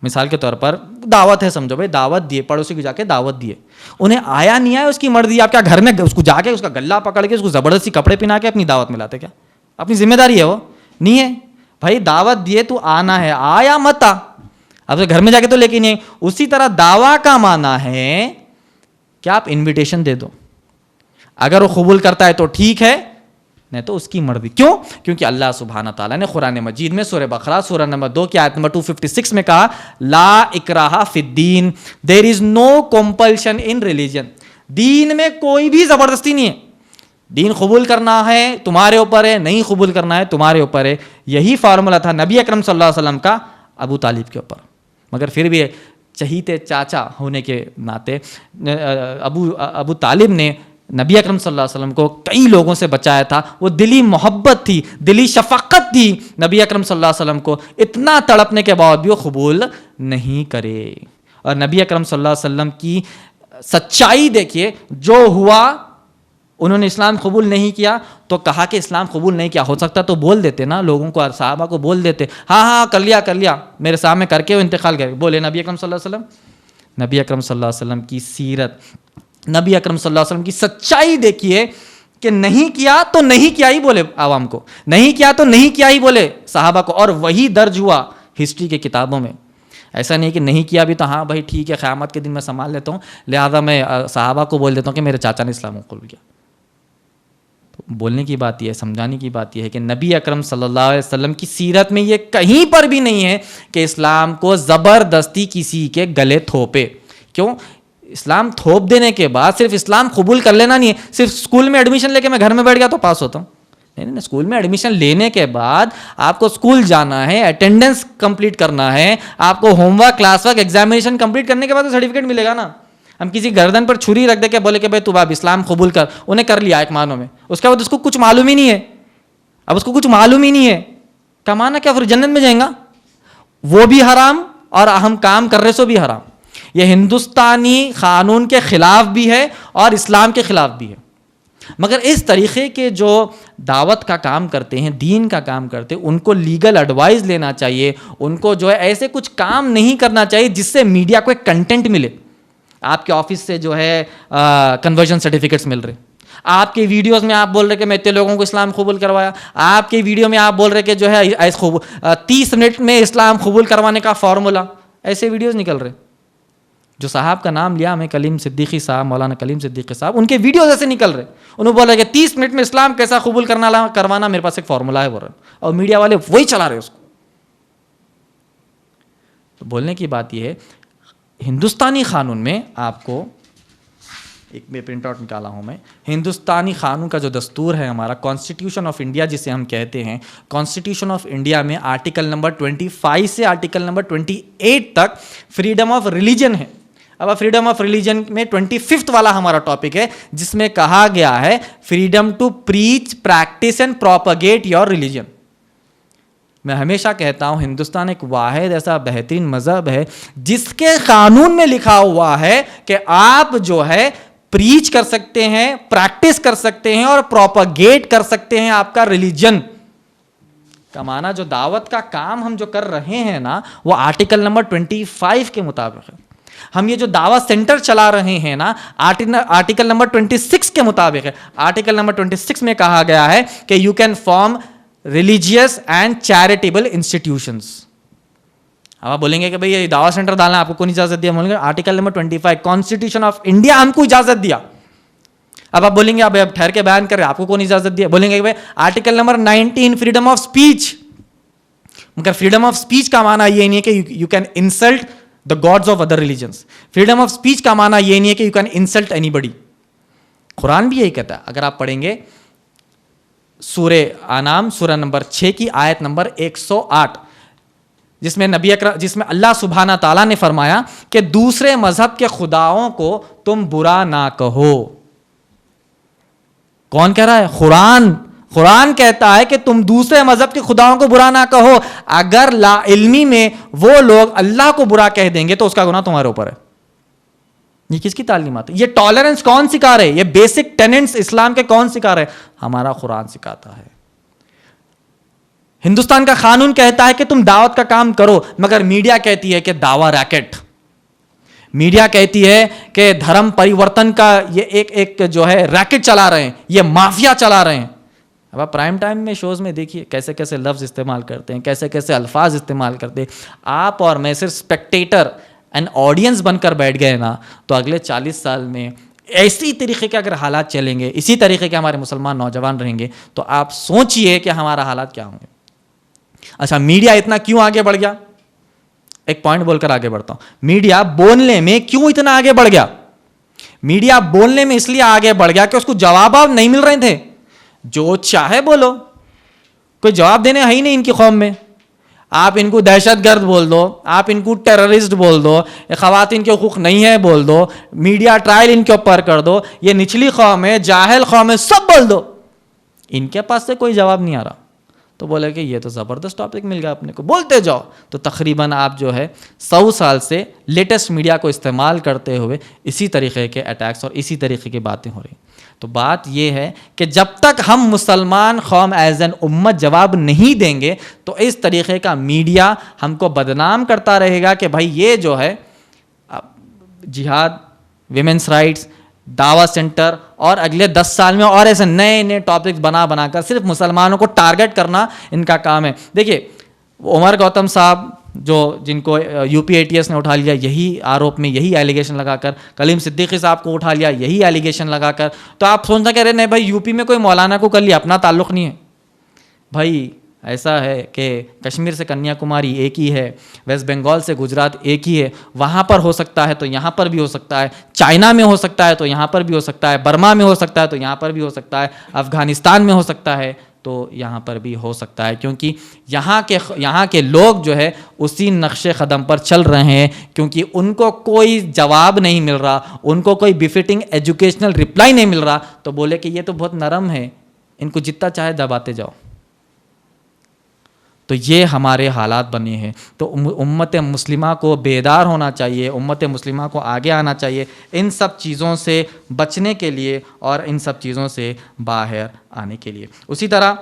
مثال کے طور پر دعوت ہے, سمجھو بھائی دعوت دیے, پڑوسی کو جا کے دعوت دیے, انہیں آیا نہیں آیا اس کی مرضی, آپ کیا گھر میں اس کو جا کے اس کا گلا پکڑ کے اس کو زبردستی کپڑے پہنا کے اپنی دعوت میں لاتے؟ کیا اپنی ذمہ داری ہے وہ؟ نہیں ہے بھائی. دعوت دیے تو آنا ہے, آیا مت آ, اب گھر میں جا کے تو لے کے نہیں. اسی طرح دعویٰ کا معنی ہے کہ آپ انویٹیشن دے دو, اگر وہ قبول کرتا ہے تو ٹھیک ہے, نہیں تو اس کی مرضی. کیوں؟ کیونکہ اللہ سبحانہ تعالیٰ نے قرآن مجید میں سورہ بقرہ سورہ نمبر 2 کی آیت نمبر 256 میں کہا لا اکراہ فی الدین, دیر از نو کمپلشن ان ریلیجن. دین میں کوئی بھی زبردستی نہیں ہے. دین قبول کرنا ہے تمہارے اوپر ہے, نہیں قبول کرنا ہے تمہارے اوپر ہے. یہی فارمولا تھا نبی اکرم صلی اللہ علیہ وسلم کا ابو طالب کے اوپر. مگر پھر بھی چہیتے چاچا ہونے کے ناطے ابو طالب نے نبی اکرم صلی اللہ علیہ وسلم کو کئی لوگوں سے بچایا تھا. وہ دلی محبت تھی, دلی شفقت تھی نبی اکرم صلی اللہ علیہ وسلم کو, اتنا تڑپنے کے بعد بھی وہ قبول نہیں کرے. اور نبی اکرم صلی اللہ علیہ وسلم کی سچائی دیکھیے, جو ہوا انہوں نے اسلام قبول نہیں کیا تو کہا کہ اسلام قبول نہیں کیا, ہو سکتا تو بول دیتے نا لوگوں کو, صحابہ کو بول دیتے ہاں کر لیا میرے سامنے کر کے وہ انتقال کرے. بولے نبی اکرم صلی اللہ علیہ وسلم. نبی اکرم صلی اللہ علیہ وسلم کی سیرت, نبی اکرم صلی اللہ علیہ وسلم کی سچائی دیکھیے کہ نہیں کیا تو نہیں کیا ہی بولے عوام کو, نہیں کیا تو نہیں کیا ہی بولے صحابہ کو, اور وہی درج ہوا ہسٹری کے کتابوں میں. ایسا نہیں کہ نہیں کیا بھی تو ہاں بھائی ٹھیک ہے قیامت کے دن میں سنبھال لیتا ہوں, لہذا میں صحابہ کو بول دیتا ہوں کہ میرے چاچا نے اسلام قبول کیا. بولنے کی بات یہ ہے, سمجھانے کی بات یہ ہے کہ نبی اکرم صلی اللہ علیہ وسلم کی سیرت میں یہ کہیں پر بھی نہیں ہے کہ اسلام کو زبردستی کسی کے گلے تھوپے. کیوں؟ اسلام تھوپ دینے کے بعد صرف اسلام قبول کر لینا نہیں ہے, صرف اسکول میں ایڈمیشن لے کے میں گھر میں بیٹھ گیا تو پاس ہوتا ہوں. نہیں, اسکول میں ایڈمیشن لینے کے بعد آپ کو اسکول جانا ہے, اٹینڈنس کمپلیٹ کرنا ہے, آپ کو home work, class work, examination complete کرنے کے بعد سرٹیفکیٹ ملے گا نا. ہم کسی گردن پر چھری رکھ دے کے بولے کہ بھائی تو اب اسلام قبول کر, انہیں کر لیا ایک معنوں میں, اس کے بعد اس کو کچھ معلوم ہی نہیں ہے. اب اس کو کچھ معلوم ہی نہیں ہے کا معنی کیا, پھر جنت میں جائیں گا, وہ بھی حرام اور ہم کام کر رہے سو بھی حرام. یہ ہندوستانی قانون کے خلاف بھی ہے اور اسلام کے خلاف بھی ہے. مگر اس طریقے کے جو دعوت کا کام کرتے ہیں, دین کا کام کرتے ہیں, ان کو لیگل ایڈوائز لینا چاہیے. ان کو جو ہے ایسے کچھ کام نہیں کرنا چاہیے جس سے میڈیا کو ایک کنٹینٹ ملے. آپ کے آفس سے جو ہے کنورژن سرٹیفکیٹس مل رہے, آپ کے ویڈیوز میں آپ بول رہے کہ میں اتنے لوگوں کو اسلام قبول کروایا, آپ کے ویڈیو میں آپ بول رہے کہ جو ہے 30 منٹ میں اسلام قبول کروانے کا فارمولا, ایسے ویڈیوز نکل رہے. جو صاحب کا نام لیا ہمیں کلیم صدیقی صاحب, مولانا کلیم صدیقی صاحب, ان کے ویڈیوز ایسے نکل رہے, انہوں بول رہے کہ 30 منٹ میں اسلام کیسا قبول کروانا میرے پاس ایک فارمولا ہے بول رہے, اور میڈیا والے وہی چلا رہے اس کو. تو بولنے کی بات یہ ہے, ہندوستانی قانون میں آپ کو ایک میں پرنٹ آؤٹ نکالا ہوں میں, ہندوستانی قانون کا جو دستور ہے ہمارا, کانسٹیٹیوشن آف انڈیا جسے ہم کہتے ہیں, کانسٹیٹیوشن آف انڈیا میں آرٹیکل نمبر 25 سے آرٹیکل نمبر 28 تک فریڈم آف ریلیجن ہے. اب فریڈم آف ریلیجن میں 25 والا ہمارا ٹاپک ہے, جس میں کہا گیا ہے freedom to preach, practice and propagate your religion. میں ہمیشہ کہتا ہوں ہندوستان ایک واحد ایسا بہترین مذہب ہے جس کے قانون میں لکھا ہوا ہے کہ آپ جو ہے پریچ کر سکتے ہیں, پریکٹس کر سکتے ہیں اور پروپیگیٹ کر سکتے ہیں آپ کا ریلیجن کا. معنی جو دعوت کا کام ہم جو کر رہے ہیں نا, وہ آرٹیکل نمبر 25 کے مطابق ہے. ہم یہ جو دعوت سینٹر چلا رہے ہیں نا, آرٹیکل نمبر 26 کے مطابق ہے. آرٹیکل نمبر 26 میں کہا گیا ہے کہ you can form religious and charitable institutions. اب آپ بولیں گے کہ بھائی یہ دعوت سینٹر ڈالنا آپ کو کون اجازت دیا؟ بولیں گے article number 25 constitution of India ہم کو اجازت دیا. اب آپ بولیں گے اب ٹھہر کے بیان کر رہے, آپ کو کون اجازت دیا؟ بولیں گے کہ بھائی article number 19 freedom of speech. مگر فریڈم آف اسپیچ کا معنی یہ نہیں ہے کہ you can insult the gods of other religions. freedom of speech کا معنی یہ نہیں ہے کہ you can insult anybody. قرآن بھی یہی کہتا ہے. اگر آپ پڑھیں گے سورہ انعام سورہ نمبر 6 کی آیت نمبر 108, جس میں اللہ سبحانہ تعالیٰ نے فرمایا کہ دوسرے مذہب کے خداؤں کو تم برا نہ کہو. کون کہہ رہا ہے؟ قرآن کہتا ہے کہ تم دوسرے مذہب کے خداؤں کو برا نہ کہو. اگر لا علمی میں وہ لوگ اللہ کو برا کہہ دیں گے تو اس کا گناہ تمہارے اوپر ہے. یہ کس کی تعلیمات ہے؟ یہ ٹالرنس کون سکھا رہے؟ یہ بیسک ٹیننٹس اسلام کے کون سکھا رہے؟ ہمارا قرآن سکھاتا ہے. ہندوستان کا قانون کہتا ہے کہ تم دعوت کا کام کرو، مگر میڈیا کہتی ہے کہ دعوی ریکٹ. میڈیا کہتی ہے کہ دھرم پریورتن کا یہ ایک جو ہے ریکٹ چلا رہے ہیں، یہ مافیا چلا رہے ہیں. اب آپ پرائم ٹائم میں شوز میں دیکھیے کیسے کیسے لفظ استعمال کرتے ہیں، کیسے کیسے الفاظ استعمال کرتے ہیں. آپ اور میں صرف اسپیکٹیٹر اینڈ آڈینس بن کر بیٹھ گئے نا، تو اگلے 40 سال میں ایسی طریقے کے اگر حالات چلیں گے، اسی طریقے کے ہمارے مسلمان نوجوان رہیں گے، تو آپ سوچئے کہ ہمارا حالات کیا ہوں گے. اچھا، میڈیا اتنا کیوں آگے بڑھ گیا؟ ایک پوائنٹ بول کر آگے بڑھتا ہوں. میڈیا بولنے میں کیوں اتنا آگے بڑھ گیا؟ میڈیا بولنے میں اس لیے آگے بڑھ گیا کہ اس کو جواب نہیں مل رہے تھے. جو چاہے بولو، کوئی جواب دینے ہے ہی نہیں ان کی قوم میں. آپ ان کو دہشت گرد بول دو، آپ ان کو ٹیررسٹ بول دو، خواتین کے حقوق نہیں ہے بول دو، میڈیا ٹرائل ان کے اوپر کر دو، یہ نچلی قوم ہے، جاہل قوم ہے، سب بول دو. ان کے پاس سے کوئی جواب نہیں آ رہا. تو بولے کہ یہ تو زبردست ٹاپک مل گیا اپنے کو، بولتے جاؤ. تو تقریباً آپ جو ہے 100 سال سے لیٹسٹ میڈیا کو استعمال کرتے ہوئے اسی طریقے کے اٹیکس اور اسی طریقے کی باتیں ہو رہی. تو بات یہ ہے کہ جب تک ہم مسلمان قوم ایز این امت جواب نہیں دیں گے تو اس طریقے کا میڈیا ہم کو بدنام کرتا رہے گا کہ بھائی یہ جو ہے جہاد، ویمنس رائٹس، دعوی سینٹر، اور اگلے 10 سال میں اور ایسے نئے ٹاپکس بنا کر صرف مسلمانوں کو ٹارگٹ کرنا ان کا کام ہے. دیکھیے عمر گوتم صاحب جن کو U P A T S نے اٹھا لیا یہی آروپ میں، یہی ایلیگیشن لگا کر، کلیم صدیقی صاحب کو اٹھا لیا یہی ایلیگیشن لگا کر. تو آپ سوچنا کہ نہیں بھائی یو پی میں کوئی مولانا کو کر لیا، اپنا تعلق نہیں ہے. بھائی ایسا ہے کہ کشمیر سے کنیا کماری ایک ہی ہے، ویسٹ بنگال سے گجرات ایک ہی ہے. وہاں پر ہو سکتا ہے تو یہاں پر بھی ہو سکتا ہے، چائنا میں ہو سکتا ہے تو یہاں پر بھی ہو سکتا ہے، برما میں ہو سکتا ہے تو یہاں پر بھی ہو سکتا ہے، افغانستان میں ہو سکتا ہے تو یہاں پر بھی ہو سکتا ہے. کیونکہ یہاں کے لوگ جو ہے اسی نقش قدم پر چل رہے ہیں، کیونکہ ان کو کوئی جواب نہیں مل رہا، ان کو کوئی بفٹنگ ایجوکیشنل رپلائی نہیں مل رہا. تو بولے کہ یہ تو بہت نرم ہے، ان کو جتنا چاہے دباتے جاؤ. تو یہ ہمارے حالات بنے ہیں. تو امت مسلمہ کو بیدار ہونا چاہیے، امت مسلمہ کو آگے آنا چاہیے ان سب چیزوں سے بچنے کے لیے اور ان سب چیزوں سے باہر آنے کے لیے. اسی طرح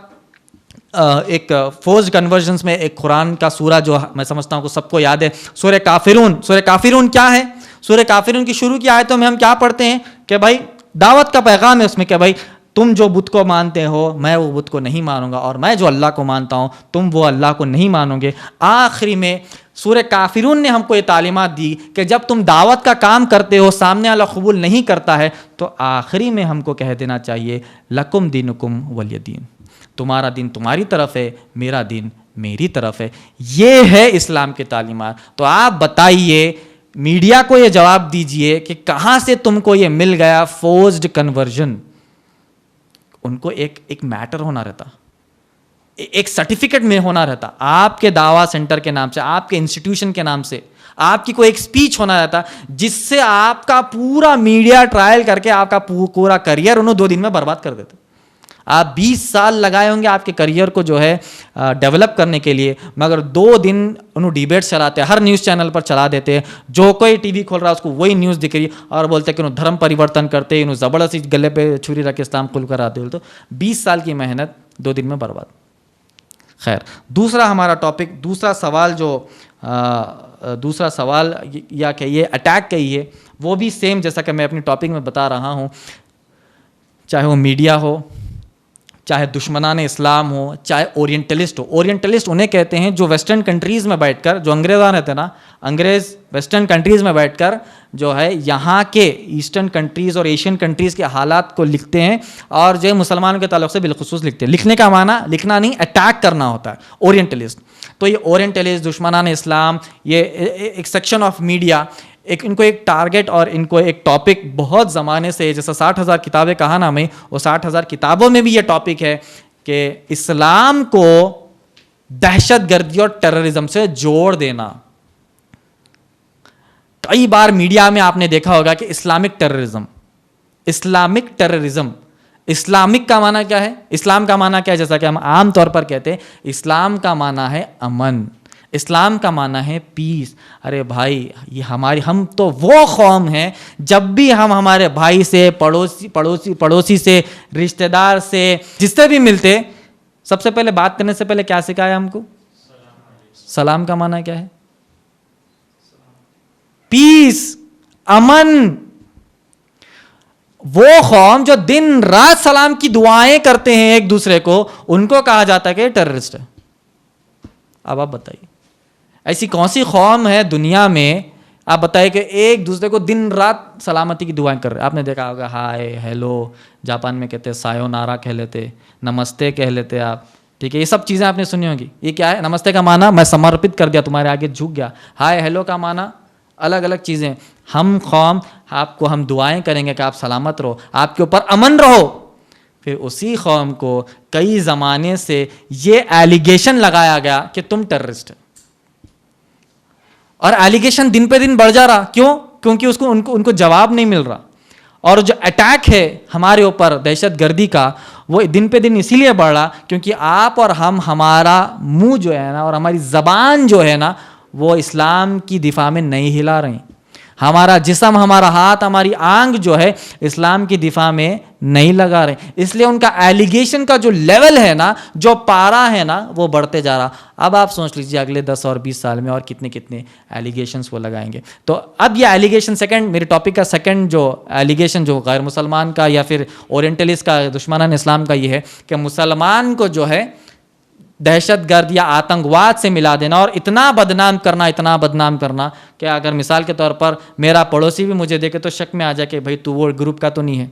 ایک فورسڈ کنورژنس میں ایک قرآن کا سورہ جو میں سمجھتا ہوں کہ سب کو یاد ہے، سورہ کافرون. سورہ کافرون کیا ہے؟ سورہ کافرون کی شروع کی آیتوں میں ہم کیا پڑھتے ہیں کہ بھائی دعوت کا پیغام ہے اس میں کہ بھائی تم جو بت کو مانتے ہو میں وہ بت کو نہیں مانوں گا، اور میں جو اللہ کو مانتا ہوں تم وہ اللہ کو نہیں مانو گے. آخری میں سورہ کافرون نے ہم کو یہ تعلیمات دی کہ جب تم دعوت کا کام کرتے ہو سامنے والا قبول نہیں کرتا ہے تو آخری میں ہم کو کہہ دینا چاہیے لکم دینکم ولی دین، تمہارا دین تمہاری طرف ہے، میرا دین میری طرف ہے. یہ ہے اسلام کی تعلیمات. تو آپ بتائیے، میڈیا کو یہ جواب دیجئے کہ کہاں سے تم کو یہ مل گیا فورسڈ کنورژن. ان کو ایک میٹر ہونا رہتا، ایک سرٹیفکیٹ میں ہونا رہتا، آپ کے دعوی سینٹر کے نام سے، آپ کے انسٹیٹیوشن کے نام سے آپ کی کوئی ایک سپیچ ہونا رہتا جس سے آپ کا پورا میڈیا ٹرائل کر کے آپ کا پورا کریئر انہوں 2 دن میں برباد کر دیتے. آپ 20 سال لگائے ہوں گے آپ کے کریئر کو جو ہے ڈیولپ کرنے کے لیے، مگر 2 دن انہوں ڈیبیٹ چلاتے ہیں، ہر نیوز چینل پر چلا دیتے ہیں، جو کوئی ٹی وی کھول رہا ہے اس کو وہی نیوز دکھ رہی اور بولتے ہیں کہ انہوں دھرم پریورتن کرتے ہیں، انہوں زبردستی گلے پہ چھری رکھ کے اسلام قبول کراتے. تو 20 سال کی محنت 2 دن میں برباد. خیر، دوسرا ہمارا ٹاپک، دوسرا سوال یا کہ یہ اٹیک کہی ہے، وہ بھی سیم جیسا کہ میں اپنی ٹاپک میں بتا رہا ہوں، چاہے وہ میڈیا ہو، چاہے دشمنان اسلام ہو، چاہے اورینٹلسٹ ہو. اورینٹلسٹ انہیں کہتے ہیں جو ویسٹرن کنٹریز میں بیٹھ کر، جو انگریزان رہتے ہیں نا، انگریز ویسٹرن کنٹریز میں بیٹھ کر جو ہے یہاں کے ایسٹرن کنٹریز اور ایشین کنٹریز کے حالات کو لکھتے ہیں اور جو ہے مسلمانوں کے تعلق سے بالخصوص لکھتے ہیں. لکھنے کا معنی لکھنا نہیں، اٹیک کرنا ہوتا ہے اورینٹلسٹ. تو یہ اورینٹلسٹ، دشمنان اسلام، یہ ایک سیکشن آف میڈیا، ان کو ایک ٹارگٹ اور ان کو ایک ٹاپک بہت زمانے سے، جیسا 60,000 کتابیں کہا نا میں، وہ 60,000 کتابوں میں بھی یہ ٹاپک ہے کہ اسلام کو دہشت گردی اور ٹیررزم سے جوڑ دینا. کئی بار میڈیا میں آپ نے دیکھا ہوگا کہ اسلامک ٹیررزم، اسلامک کا معنی کیا ہے؟ اسلام کا معنی کیا ہے؟ جیسا کہ ہم عام طور پر کہتے ہیں اسلام کا معنی ہے امن، اسلام کا معنی ہے پیس. ارے بھائی یہ ہم تو وہ قوم ہیں جب بھی ہم ہمارے بھائی سے، پڑوسی سے، رشتہ دار سے، جس سے بھی ملتے، سب سے پہلے بات کرنے سے پہلے کیا سکھایا ہم کو؟ سلام کا معنی کیا ہے؟ پیس، امن. وہ قوم جو دن رات سلام کی دعائیں کرتے ہیں ایک دوسرے کو، ان کو کہا جاتا ہے کہ ٹیررسٹ ہے. اب آپ بتائیے ایسی کون سی قوم ہے دنیا میں، آپ بتائیے کہ ایک دوسرے کو دن رات سلامتی کی دعائیں کر رہے. آپ نے دیکھا ہوگا ہائے، ہیلو، جاپان میں کہتے ہیں سایو نارا کہہ لیتے، نمستے کہہ لیتے آپ، ٹھیک ہے. یہ سب چیزیں آپ نے سنی ہوگی. یہ کیا ہے؟ نمستے کا معنی میں سمرپت کر دیا، تمہارے آگے جھک گیا. ہائے ہیلو کا معنی الگ الگ چیزیں. ہم قوم آپ کو ہم دعائیں کریں گے کہ آپ سلامت رہو، آپ کے اوپر امن رہو. پھر اسی قوم کو کئی زمانے سے یہ ایلیگیشن لگایا گیا کہ تم ٹیررسٹ. اور ایلیگیشن دن پہ دن بڑھ جا رہا. کیوں؟ کیونکہ ان کو جواب نہیں مل رہا. اور جو اٹیک ہے ہمارے اوپر دہشت گردی کا، وہ دن پہ دن اسی لیے بڑھ رہا کیونکہ آپ اور ہمارا منہ جو ہے نا اور ہماری زبان جو ہے نا وہ اسلام کی دفاع میں نہیں ہلا رہی. ہمارا جسم، ہمارا ہاتھ، ہماری آنکھ جو ہے اسلام کی دفاع میں نہیں لگا رہے. اس لیے ان کا ایلیگیشن کا جو لیول ہے نا، جو پارا ہے نا، وہ بڑھتے جا رہا. اب آپ سوچ لیجیے اگلے 10 اور 20 سال میں اور کتنے ایلیگیشنس وہ لگائیں گے. تو اب یہ ایلیگیشن سیکنڈ، میرے ٹاپک کا سیکنڈ جو ایلیگیشن جو غیر مسلمان کا یا پھر اورینٹلسٹ کا، دشمنان اسلام کا، یہ ہے کہ مسلمان کو جو ہے دہشت گرد یا آتنکواد سے ملا دینا اور اتنا بدنام کرنا کہ اگر مثال کے طور پر میرا پڑوسی بھی مجھے دیکھے تو شک میں آ جائے کہ بھائی تو وہ گروپ کا تو نہیں ہے،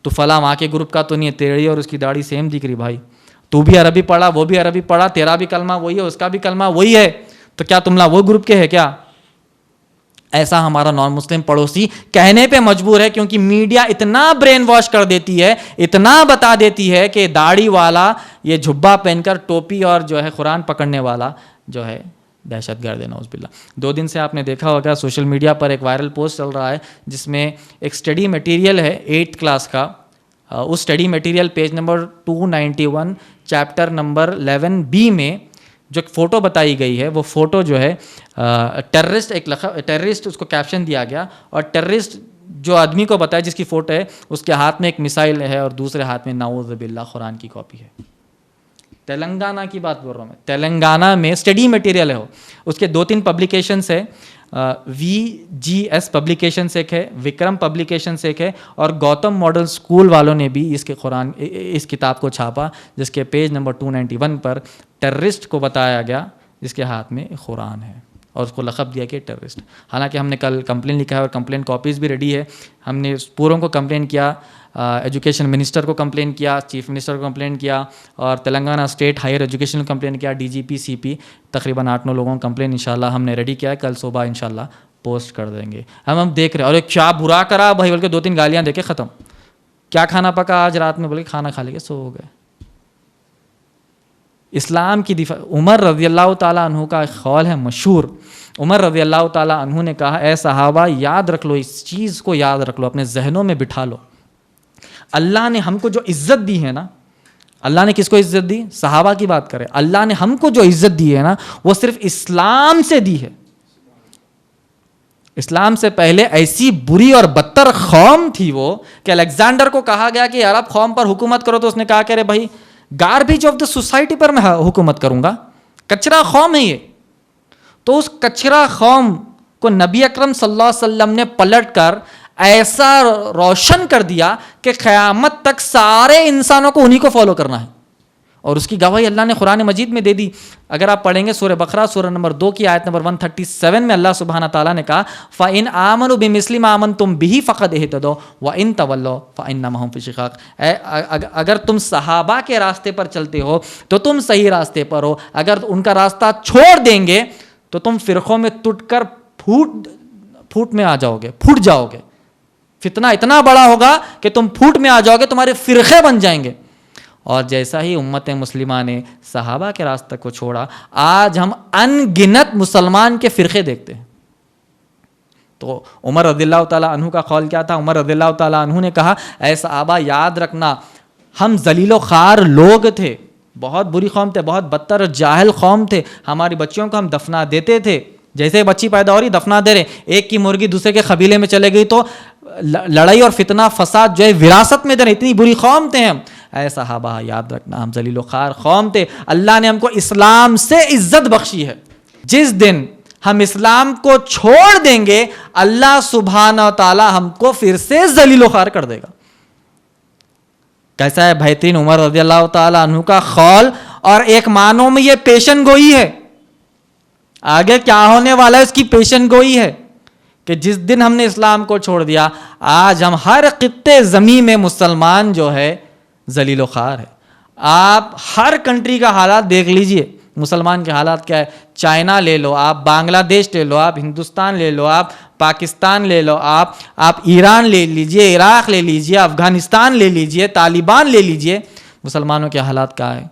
تو فلاں وہاں کے گروپ کا تو نہیں ہے، تیری اور اس کی داڑھی سیم دکھ رہی. بھائی تو بھی عربی پڑھا، وہ بھی عربی پڑھا، تیرا بھی کلمہ وہی ہے، اس کا بھی کلمہ وہی ہے، تو کیا تم وہ گروپ کے ہے کیا؟ ایسا ہمارا نان مسلم پڑوسی کہنے پہ مجبور ہے کیونکہ میڈیا اتنا برین واش کر دیتی ہے، اتنا بتا دیتی ہے کہ داڑھی والا یہ جھبا پہن کر ٹوپی اور جو ہے قرآن پکڑنے والا جو ہے دہشت گرد ہے، نعوذ باللہ. 2 دن سے آپ نے دیکھا ہوگا سوشل میڈیا پر ایک وائرل پوسٹ چل رہا ہے جس میں ایک اسٹڈی میٹیریل ہے 8th کلاس کا. اس study material page number 291 chapter number 11B میں جو فوٹو بتائی گئی ہے، وہ فوٹو جو ہے ٹیررسٹ اس کو کیپشن دیا گیا، اور ٹیررسٹ جو آدمی کو بتایا جس کی فوٹو ہے اس کے ہاتھ میں ایک میسائل ہے اور دوسرے ہاتھ میں نعوذ باللہ قرآن کی کاپی ہے. تلنگانہ کی بات بول رہا ہوں میں، تلنگانہ میں اسٹڈی میٹیریل ہے. اس کے 2-3 پبلیکیشنس ہے، VGS پبلیکیشنس ایک ہے، وکرم پبلیکیشنس ایک ہے، اور گوتم ماڈل اسکول والوں نے بھی اس کتاب کو چھاپا جس کے پیج نمبر 291 پر ٹیررسٹ کو بتایا گیا جس کے ہاتھ میں قرآن ہے اور اس کو لقب دیا کہ ٹیررسٹ. حالانکہ ہم نے کل کمپلین لکھا ہے اور کمپلین کاپیز بھی ریڈی ہے. ہم نے پوروں کو کمپلین کیا، ایجوکیشن منسٹر کو کمپلین کیا، چیف منسٹر کو کمپلین کیا، اور تلنگانہ اسٹیٹ ہائر ایجوکیشن کو کمپلین کیا، DGP CP، تقریباً 8-9 لوگوں کو کمپلین انشاءاللہ ہم نے ریڈی کیا ہے. کل صبح انشاءاللہ پوسٹ کر دیں گے. ہم دیکھ رہے ہیں، اور کیا برا کرا بھائی، بلکہ 2-3 گالیاں دے کے ختم. کیا کھانا پکا آج رات میں؟ بولے کھانا کھا لے کے سو گئے. اسلام کی دفاع. عمر رضی اللہ تعالیٰ عنہ کا ایک قول ہے مشہور. عمر رضی اللہ تعالیٰ عنہ نے کہا، اے صحابہ یاد رکھ لو، اس چیز کو یاد رکھ لو، اپنے ذہنوں میں بٹھا لو، اللہ نے ہم کو جو عزت دی ہے نا، اللہ نے کس کو عزت دی؟ صحابہ کی بات کرے. اللہ نے ہم کو جو عزت دی ہے نا وہ صرف اسلام سے دی ہے. اسلام سے پہلے ایسی بری اور بدتر قوم تھی وہ کہ الیگزینڈر کو کہا گیا کہ عرب قوم پر حکومت کرو، تو اس نے کہا کہ ارے بھائی گاربیج آف دا سوسائٹی پر میں حکومت کروں گا، کچرا قوم ہے یہ. تو اس کچرا قوم کو نبی اکرم صلی اللہ علیہ وسلم نے پلٹ کر ایسا روشن کر دیا کہ قیامت تک سارے انسانوں کو انہی کو فالو کرنا ہے. اور اس کی گواہی اللہ نے قرآن مجید میں دے دی. اگر آپ پڑھیں گے سورہ بقرہ سورہ نمبر 2 کی آیت نمبر 137 میں اللہ سبحانہ تعالیٰ نے کہا فَإِنْ آمَنُوا بِمِثْلِ مَا آمَنْتُمْ بِهِ فَقَدْ اهْتَدَوْا وَإِنْ تَوَلَّوْا فَإِنَّمَا هُمْ فِي شِقَاقٍ. اگر تم صحابہ کے راستے پر چلتے ہو تو تم صحیح راستے پر ہو، اگر ان کا راستہ چھوڑ دیں گے تو تم فرقوں میں ٹوٹ کر پھوٹ میں آ جاؤ گے، پھوٹ جاؤ گے. فتنہ اتنا بڑا ہوگا کہ تم پھوٹ میں آ جاؤ گے، تمہارے فرقے بن جائیں گے. اور جیسا ہی امت مسلمہ نے صحابہ کے راستے کو چھوڑا، آج ہم ان گنت مسلمان کے فرقے دیکھتے ہیں. تو عمر رضی اللہ تعالیٰ عنہ کا قول کیا تھا؟ عمر رضی اللہ تعالیٰ عنہ نے کہا اے صحابہ یاد رکھنا ہم ذلیل و خوار لوگ تھے، بہت بری قوم تھے، بہت بدتر جاہل قوم تھے، ہماری بچیوں کو ہم دفنا دیتے تھے، جیسے بچی پیدا ہو رہی دفنا دے رہے، ایک کی مرغی دوسرے کے قبیلے میں چلے گئی تو لڑائی اور فتنہ فساد جو ہے وراثت میں دے رہے، اتنی بری قوم تھے ہم۔ اے صحابہ یاد رکھنا ہم ذلیل و خوار قوم تھے، اللہ نے ہم کو اسلام سے عزت بخشی ہے، جس دن ہم اسلام کو چھوڑ دیں گے اللہ سبحانہ و تعالی ہم کو پھر سے ذلیل و خوار کر دے گا۔ کیسا ہے بہترین عمر رضی اللہ تعالیٰ عنہ کا قول، اور ایک معنوں میں یہ پیشن گوئی ہے، آگے کیا ہونے والا ہے اس کی پیشن گوئی ہے کہ جس دن ہم نے اسلام کو چھوڑ دیا آج ہم ہر خطے زمین میں مسلمان جو ہے ذلیل و خوار ہے۔ آپ ہر کنٹری کا حالات دیکھ لیجئے، مسلمان کے حالات کیا ہے، چائنا لے لو آپ، بنگلہ دیش لے لو آپ، ہندوستان لے لو آپ، پاکستان لے لو آپ ایران لے لیجئے، عراق لے لیجئے، افغانستان لے لیجئے، طالبان لے لیجئے، مسلمانوں کے حالات کیا ہے،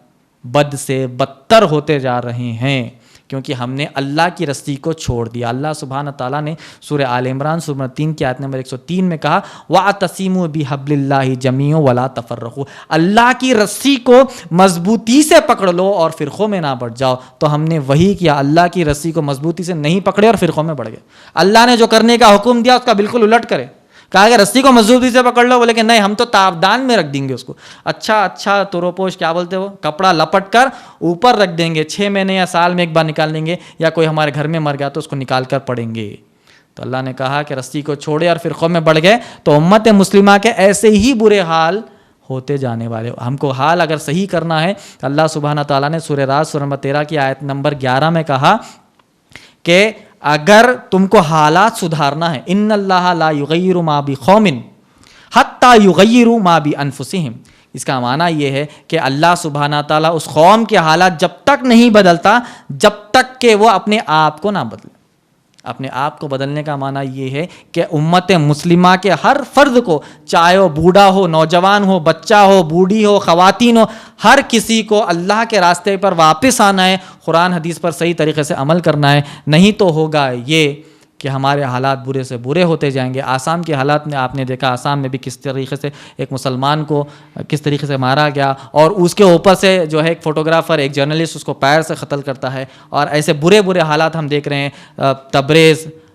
بد سے بدتر ہوتے جا رہے ہیں، کیونکہ ہم نے اللہ کی رسی کو چھوڑ دیا۔ اللہ سبحانہ تعالیٰ نے سورہ آل عمران سورہ 3 کی آیت نمبر 103 میں کہا وَاعْتَصِمُوا بِحَبْلِ اللَّهِ جَمِيعًا وَلَا تَفَرَّقُوا، اللہ کی رسی کو مضبوطی سے پکڑ لو اور فرقوں میں نہ بڑھ جاؤ۔ تو ہم نے وہی کیا، اللہ کی رسی کو مضبوطی سے نہیں پکڑے اور فرقوں میں بڑھ گئے۔ اللہ نے جو کرنے کا حکم دیا اس کا بالکل الٹ کرے، کہا کہ رسی کو مضبوطی سے پکڑ لو، بولے کہ نہیں ہم تو تابدان میں رکھ دیں گے اس کو، اچھا توروپوش کیا بولتے وہ، کپڑا لپٹ کر اوپر رکھ دیں گے، 6 مہینے یا سال میں ایک بار نکال لیں گے، یا کوئی ہمارے گھر میں مر گیا تو اس کو نکال کر پڑیں گے۔ تو اللہ نے کہا کہ رسی کو چھوڑے اور فرقوں میں بڑھ گئے، تو امت مسلمہ کے ایسے ہی برے حال ہوتے جانے والے۔ ہم کو حال اگر صحیح کرنا ہے، اللہ سبحانہ تعالیٰ نے سورہ رعد سورہ نمبر 13 کی آیت نمبر 11 میں کہا کہ اگر تم کو حالات سدھارنا ہے، ان اللہ لا یغیر ما بقوم حتی یغیروا ما بانفسہم، اس کا معنی یہ ہے کہ اللہ سبحانہ تعالیٰ اس قوم کے حالات جب تک نہیں بدلتا جب تک کہ وہ اپنے آپ کو نہ بدلے۔ اپنے آپ کو بدلنے کا معنی یہ ہے کہ امت مسلمہ کے ہر فرد کو، چاہے وہ بوڑھا ہو، نوجوان ہو، بچہ ہو، بوڑھی ہو، خواتین ہو، ہر کسی کو اللہ کے راستے پر واپس آنا ہے، قرآن حدیث پر صحیح طریقے سے عمل کرنا ہے، نہیں تو ہوگا یہ کہ ہمارے حالات برے سے برے ہوتے جائیں گے۔ آسام کے حالات میں آپ نے دیکھا، آسام میں بھی کس طریقے سے ایک مسلمان کو کس طریقے سے مارا گیا، اور اس کے اوپر سے جو ہے ایک فوٹوگرافر، ایک جرنلسٹ اس کو پیر سے قتل کرتا ہے، اور ایسے برے برے حالات ہم دیکھ رہے ہیں۔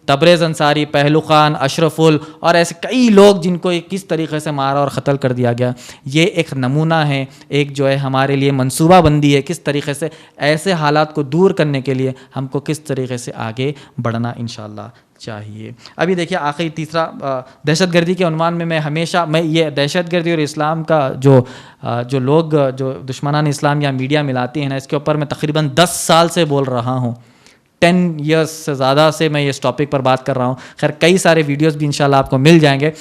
تبریز انصاری، پہلو خان، اشرف اور ایسے کئی لوگ جن کو کس طریقے سے مارا اور قتل کر دیا گیا۔ یہ ایک نمونہ ہے، ایک جو ہے ہمارے لیے منصوبہ بندی ہے، کس طریقے سے ایسے حالات کو دور کرنے کے لیے ہم کو کس طریقے سے آگے بڑھنا انشاءاللہ چاہیے۔ ابھی دیکھیے آخری تیسرا، دہشت گردی کے عنوان میں ہمیشہ یہ دہشت گردی اور اسلام کا جو لوگ جو دشمنان اسلام یا میڈیا ملاتے ہیں نا، اس کے اوپر میں تقریباً 10 سال سے بول رہا ہوں، 10 ایئرس سے زیادہ سے میں اس ٹاپک پر بات کر رہا ہوں۔ خیر کئی سارے ویڈیوز بھی انشاءاللہ آپ کو مل جائیں گے۔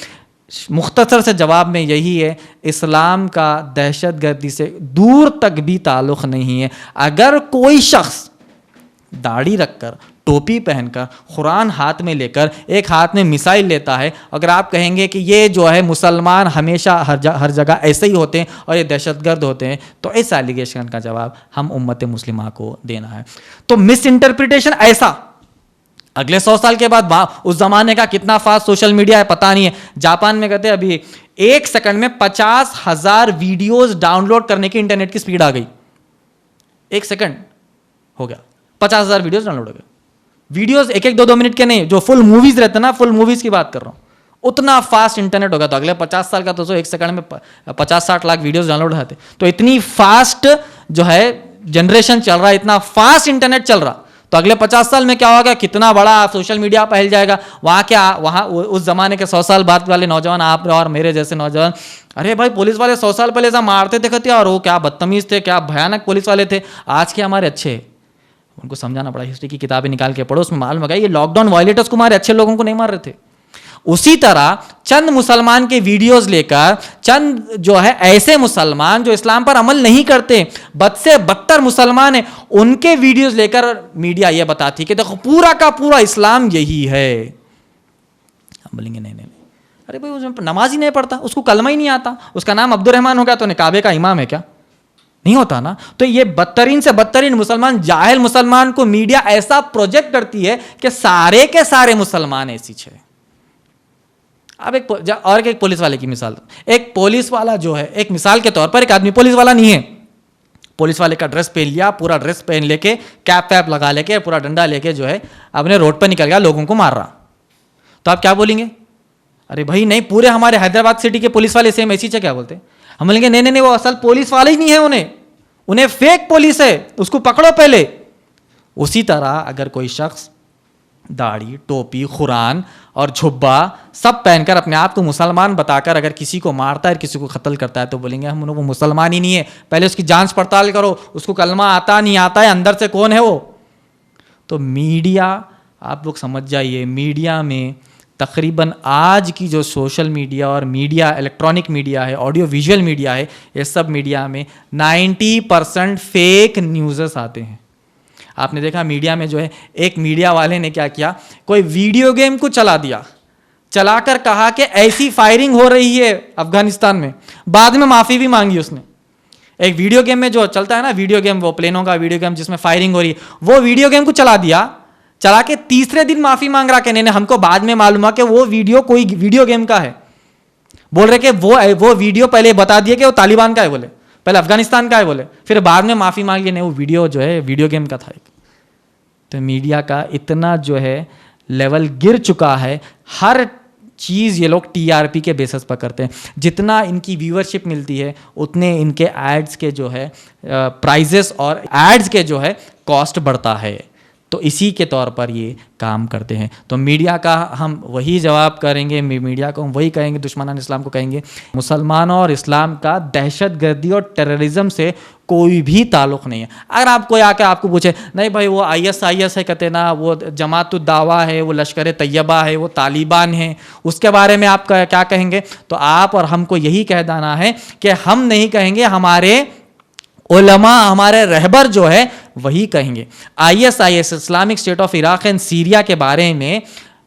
مختصر سے جواب میں یہی ہے، اسلام کا دہشت گردی سے دور تک بھی تعلق نہیں ہے۔ اگر کوئی شخص داڑھی رکھ کر، ٹوپی پہن کر، قرآن ہاتھ میں لے کر، ایک ہاتھ میں میسائل لیتا ہے، اگر آپ کہیں گے کہ یہ جو ہے مسلمان ہمیشہ ہر جگہ ایسے ہی ہوتے ہیں اور یہ دہشت گرد ہوتے ہیں، تو اس ایلیگیشن کا جواب ہم امت مسلمہ کو دینا ہے۔ تو مس انٹرپریٹیشن ایسا اگلے 100 سال کے بعد اس زمانے کا کتنا فاسٹ سوشل میڈیا ہے پتہ نہیں ہے۔ جاپان میں کہتے ہیں ابھی 1 سیکنڈ میں 50,000 ویڈیوز ڈاؤن لوڈ کرنے کی انٹرنیٹ کی سپیڈ آ گئی، 1 سیکنڈ ہو گیا 50,000 ویڈیوز ڈاؤن لوڈ ہو گئے۔ ویڈیوز 1-1 2-2 منٹ کے نہیں، جو فل موویز رہتے ہیں نا، فل موویز کی بات کر رہا ہوں، اتنا فاسٹ انٹرنیٹ ہوگا۔ تو اگلے 50 سال کا تو 1 سیکنڈ میں 50-60 لاکھ ویڈیوز ڈاؤن لوڈ ہوتے، تو اتنی فاسٹ جو ہے جنریشن چل رہا ہے، اتنا فاسٹ انٹرنیٹ چل رہا، تو اگلے 50 سال میں کیا ہوگا، کتنا بڑا سوشل میڈیا پھیل جائے گا۔ وہاں اس زمانے کے 100 سال بعد والے نوجوان، آپ اور میرے جیسے نوجوان، ارے بھائی پولیس والے 100 سال پہلے ایسا مارتے تھے اور وہ کیا بدتمیز تھے، کیا بھیانک پولیس والے تھے، آج کے ہمارے اچھے، ان کو سمجھانا پڑا۔ ہسٹری کی کتابیں نکال کے پڑھو، اس میں معلوم ہوگا یہ لاک ڈاؤن وائلیٹرز کو مارے، اچھے لوگوں کو نہیں مار رہے تھے۔ اسی طرح چند مسلمان کے ویڈیوز لے کر، چند جو ہے ایسے مسلمان جو اسلام پر عمل نہیں کرتے، بد سے بدتر مسلمان ہیں، ان کے ویڈیوز لے کر میڈیا یہ بتاتی کہ دیکھو پورا کا پورا اسلام یہی ہے۔ ہم بولیں گے نہیں، ارے بھائی نماز ہی نہیں پڑھتا، اس کو کلمہ ہی نہیں آتا، اس کا نام عبد الرحمن ہو گیا تو کعبے کا امام ہے کیا؟ نہیں ہوتا نا. تو یہ بدترین سے بدترین مسلمان, جاہل مسلمان کو میڈیا ایسا پروجیکٹ کرتی ہے کہ سارے کے سارے مسلمان ایسی چھے. اب ایک پولیس والے کی مثال, ایک پولیس والا جو ہے, ایک مثال کے طور پر ایک آدمی پولیس والا نہیں ہے, پولیس والے کا ڈریس پہن لیا, پورا ڈریس پہن لے کے, کیپ ویپ لگا لے کے, پورا ڈنڈا لے کے جو ہے اپنے روڈ پہ نکل گیا لوگوں کو مار رہا, تو آپ کیا بولیں گے؟ ارے بھائی نہیں, پورے ہمارے حیدرآباد سٹی کے پولیس والے سیم ایسی چھے, کیا بولتے ہیں ہم بولیں گے نہیں وہ اصل پولیس والے ہی نہیں ہے, انہیں فیک پولیس ہے, اس کو پکڑو پہلے. اسی طرح اگر کوئی شخص داڑھی, ٹوپی, قرآن اور جھبا سب پہن کر اپنے آپ کو مسلمان بتا کر اگر کسی کو مارتا ہے, کسی کو قتل کرتا ہے, تو بولیں گے ہم وہ مسلمان ہی نہیں ہے, پہلے اس کی جانچ پڑتال کرو, اس کو کلمہ آتا نہیں آتا ہے, اندر سے کون ہے وہ. تو میڈیا, آپ لوگ سمجھ جائیے, میڈیا میں تقریباً آج کی جو سوشل میڈیا اور میڈیا, الیکٹرانک میڈیا ہے, آڈیو ویژول میڈیا ہے, یہ سب میڈیا میں 90% فیک نیوزز آتے ہیں. آپ نے دیکھا میڈیا میں جو ہے, ایک میڈیا والے نے کیا کیا, کوئی ویڈیو گیم کو چلا دیا, چلا کر کہا کہ ایسی فائرنگ ہو رہی ہے افغانستان میں, بعد میں معافی بھی مانگی اس نے. ایک ویڈیو گیم میں جو چلتا ہے نا ویڈیو گیم, وہ پلینوں کا ویڈیو گیم جس میں فائرنگ ہو رہی ہے, وہ ویڈیو گیم کو چلا دیا, چلا کے تیسرے دن معافی مانگ رہا کہ نہیں ہم کو بعد میں معلوم ہوا کہ وہ ویڈیو کوئی ویڈیو گیم کا ہے. بول رہے کہ وہ ویڈیو پہلے بتا دیے کہ وہ طالبان کا ہے, بولے پہلے افغانستان کا ہے, بولے پھر بعد میں معافی مانگ لی, نہیں وہ ویڈیو جو ہے ویڈیو گیم کا تھا. تو میڈیا کا اتنا جو ہے لیول گر چکا ہے, ہر چیز یہ لوگ ٹی آر پی کے بیسس پر کرتے ہیں. جتنا ان کی ویورشپ ملتی ہے اتنے ان کے ایڈز کے جو ہے پرائزز اور ایڈز کے جو ہے کاسٹ بڑھتا ہے. تو اسی کے طور پر یہ کام کرتے ہیں. تو میڈیا کا ہم وہی جواب کریں گے, میڈیا کو ہم وہی کہیں گے, دشمنان اسلام کو کہیں گے مسلمانوں اور اسلام کا دہشت گردی اور ٹیررزم سے کوئی بھی تعلق نہیں ہے. اگر آپ کوئی آ کے آپ کو پوچھے نہیں بھائی وہ IS ہے, کہتے نا وہ جماعت الدعوہ ہے, وہ لشکر طیبہ ہے, وہ طالبان ہے, اس کے بارے میں آپ کیا کہیں گے؟ تو آپ اور ہم کو یہی کہہ دینا ہے کہ ہم نہیں کہیں گے, ہمارے علماء, ہمارے رہبر جو ہے وہی کہیں گے. ISIS Islamic state of Iraq and Syria کے بارے میں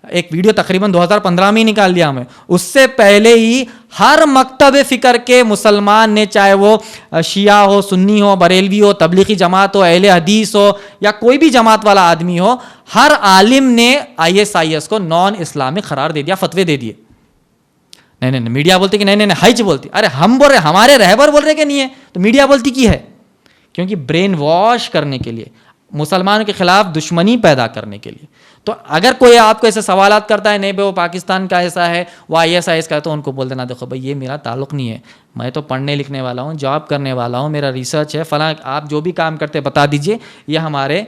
ایک ویڈیو تقریباً 2015 میں ہی نکال دیا ہمیں. اس سے پہلے ہی ہر مکتب فکر کے مسلمان نے, چاہے وہ شیعہ ہو, سنی ہو, بریلوی ہو, تبلیغی جماعت ہو, اہل حدیث ہو, یا کوئی بھی جماعت والا آدمی ہو, ہر عالم نے ISIS کو نان اسلامک قرار دے دیا, فتوے دے دیے. نہیں میڈیا بولتی کہ نہیں حج بولتی. ارے ہم بول رہے, ہمارے رہبر بول رہے کہ نہیں ہے, تو میڈیا بولتی کی ہے؟ کیونکہ برین واش کرنے کے لیے, مسلمانوں کے خلاف دشمنی پیدا کرنے کے لیے. تو اگر کوئی آپ کو ایسے سوالات کرتا ہے, نہیں بھائی وہ پاکستان کا ایسا ہے, وہ ISIS کا ہے, تو ان کو بول دینا دیکھو بھائی یہ میرا تعلق نہیں ہے, میں تو پڑھنے لکھنے والا ہوں, جاب کرنے والا ہوں, میرا ریسرچ ہے فلاں, آپ جو بھی کام کرتے بتا دیجئے, یہ ہمارے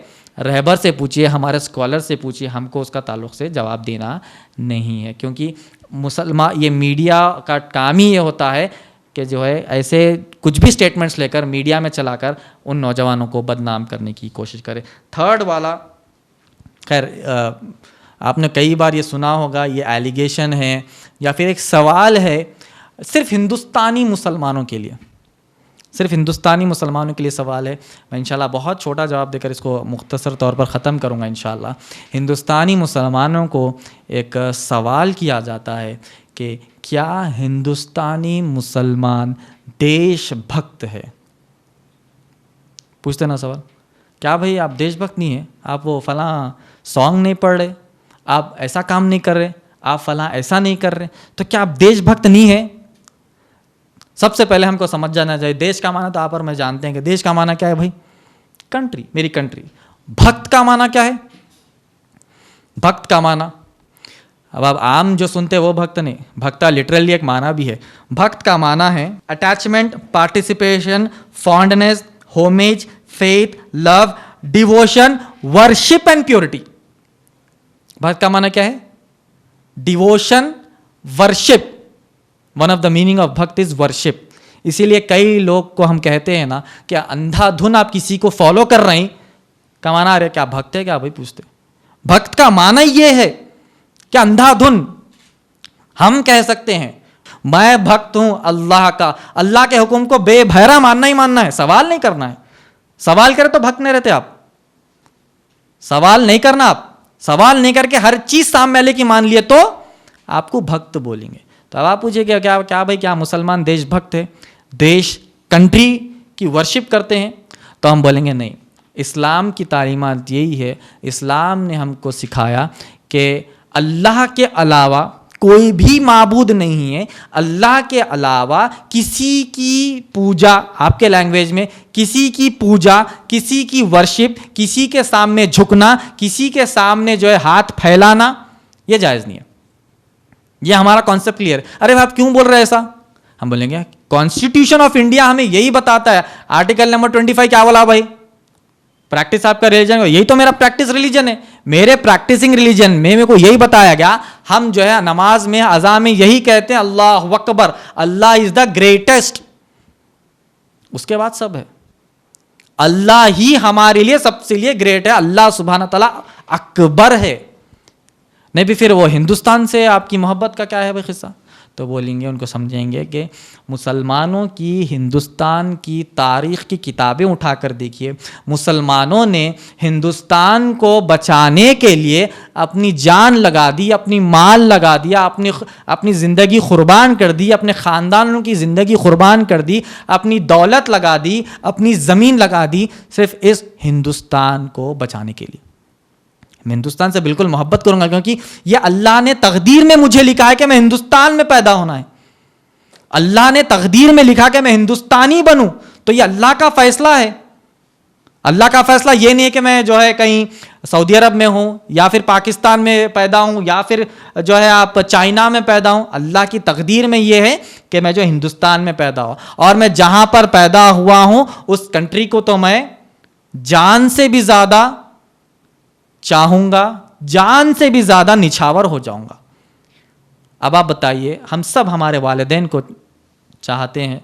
رہبر سے پوچھیے, ہمارے اسکالر سے پوچھیے, ہم کو اس کا تعلق سے جواب دینا نہیں ہے. کیونکہ یہ میڈیا کا کام ہی یہ ہوتا ہے کہ جو ہے ایسے کچھ بھی اسٹیٹمنٹس لے کر میڈیا میں چلا کر ان نوجوانوں کو بدنام کرنے کی کوشش کرے. تھرڈ والا, خیر آپ نے کئی بار یہ سنا ہوگا, یہ ایلیگیشن ہے یا پھر ایک سوال ہے صرف ہندوستانی مسلمانوں کے لیے, صرف ہندوستانی مسلمانوں کے لیے سوال ہے. میں انشاءاللہ بہت چھوٹا جواب دے کر اس کو مختصر طور پر ختم کروں گا انشاءاللہ. ہندوستانی مسلمانوں کو ایک سوال کیا جاتا ہے کہ کیا ہندوستانی مسلمان دیش بھکت ہے؟ پوچھتے نا سوال, کیا بھائی آپ دیش بھکت نہیں ہیں, آپ وہ فلاں سانگ نہیں پڑھ رہے, آپ ایسا کام نہیں کر رہے, آپ فلاں ایسا نہیں کر رہے, تو کیا آپ دیش بھکت نہیں ہیں؟ سب سے پہلے ہم کو سمجھ جانا چاہیے دیش کا معنی, تو آپ اور میں جانتے ہیں کہ دیش کا معنی کیا ہے بھائی, کنٹری, میری کنٹری. بھکت کا معنی کیا ہے؟ بھکت کا معنی, اب آپ عام جو سنتے وہ بھکت نہیں, بھکتا لٹرلی ایک معنی بھی ہے. بھکت کا معنی ہے attachment, participation, fondness, homage, faith, love, devotion, worship and purity. بھکت کا معنی کیا ہے؟ Devotion, worship. One of the meaning of bhakt is worship. اسی لیے کئی لوگ کو ہم کہتے ہیں نا کہ اندھا دھن آپ کسی کو فالو کر رہے ہیں, کا معنی آ رہا ہے کیا بھکت ہے کیا بھائی پوچھتے. بھکت کا معنی یہ ہے کہ اندھا دھن ہم کہہ سکتے ہیں میں بھکت ہوں اللہ کا, اللہ کے حکم کو بے بھیرا ماننا ہی ماننا ہے, سوال نہیں کرنا ہے. سوال کرے تو بھکت نہیں رہتے آپ, سوال نہیں کرنا, آپ سوال نہیں کر کے ہر چیز سامنے والے کی مان لیے تو آپ کو بھکت بولیں گے. تو اب آپ پوچھیں کہ کیا بھائی کیا مسلمان دیش بھکت ہے؟ دیش, کنٹری کی ورشپ کرتے ہیں؟ تو ہم بولیں گے نہیں، اسلام کی تعلیمات یہی ہے، اسلام نے ہم کو سکھایا کہ اللہ کے علاوہ کوئی بھی معبود نہیں ہے، اللہ کے علاوہ کسی کی پوجا، آپ کے لینگویج میں کسی کی پوجا، کسی کی ورشپ، کسی کے سامنے جھکنا، کسی کے سامنے جو ہے ہاتھ پھیلانا، یہ جائز نہیں ہے. یہ ہمارا کانسیپٹ کلیئر. ارے آپ کیوں بول رہے ایسا؟ ہم بولیں گے کانسٹیٹیوشن آف انڈیا ہمیں یہی بتاتا ہے. آرٹیکل نمبر 25 کیا بولا بھائی؟ پریکٹس آپ کا ریلیجن، یہی تو میرا پریکٹس ریلیجن ہے. میرے پریکٹسنگ ریلیجن میں میرے کو یہی بتایا گیا، ہم جو ہے نماز میں اذان میں یہی کہتے ہیں اللہ اکبر، اللہ از دا گریٹسٹ. اس کے بعد سب ہے. اللہ ہی ہمارے لیے سب سے لیے گریٹ ہے، اللہ سبحانہ تعالیٰ اکبر ہے. نہیں بھی پھر وہ ہندوستان سے آپ کی محبت کا کیا ہے بھائی قصہ؟ تو بولیں گے، ان کو سمجھیں گے کہ مسلمانوں کی ہندوستان کی تاریخ کی کتابیں اٹھا کر دیکھیے، مسلمانوں نے ہندوستان کو بچانے کے لیے اپنی جان لگا دی، اپنی مال لگا دیا، اپنی زندگی قربان کر دی، اپنے خاندانوں کی زندگی قربان کر دی، اپنی دولت لگا دی، اپنی زمین لگا دی، صرف اس ہندوستان کو بچانے کے لیے. میں ہندوستان سے بالکل محبت کروں گا، کیونکہ یہ اللہ نے تقدیر میں مجھے لکھا ہے کہ میں ہندوستان میں پیدا ہونا ہے. اللہ نے تقدیر میں لکھا کہ میں ہندوستانی بنوں، تو یہ اللہ کا فیصلہ ہے. اللہ کا فیصلہ یہ نہیں ہے کہ میں جو ہے کہیں سعودی عرب میں ہوں، یا پھر پاکستان میں پیدا ہوں، یا پھر جو ہے آپ چائنا میں پیدا ہوں. اللہ کی تقدیر میں یہ ہے کہ میں جو ہندوستان میں پیدا ہوں، اور میں جہاں پر پیدا ہوا ہوں اس کنٹری کو تو میں جان سے بھی زیادہ چاہوں گا، جان سے بھی زیادہ نچھاور ہو جاؤں گا. اب آپ بتائیے، ہم سب ہمارے والدین کو چاہتے ہیں،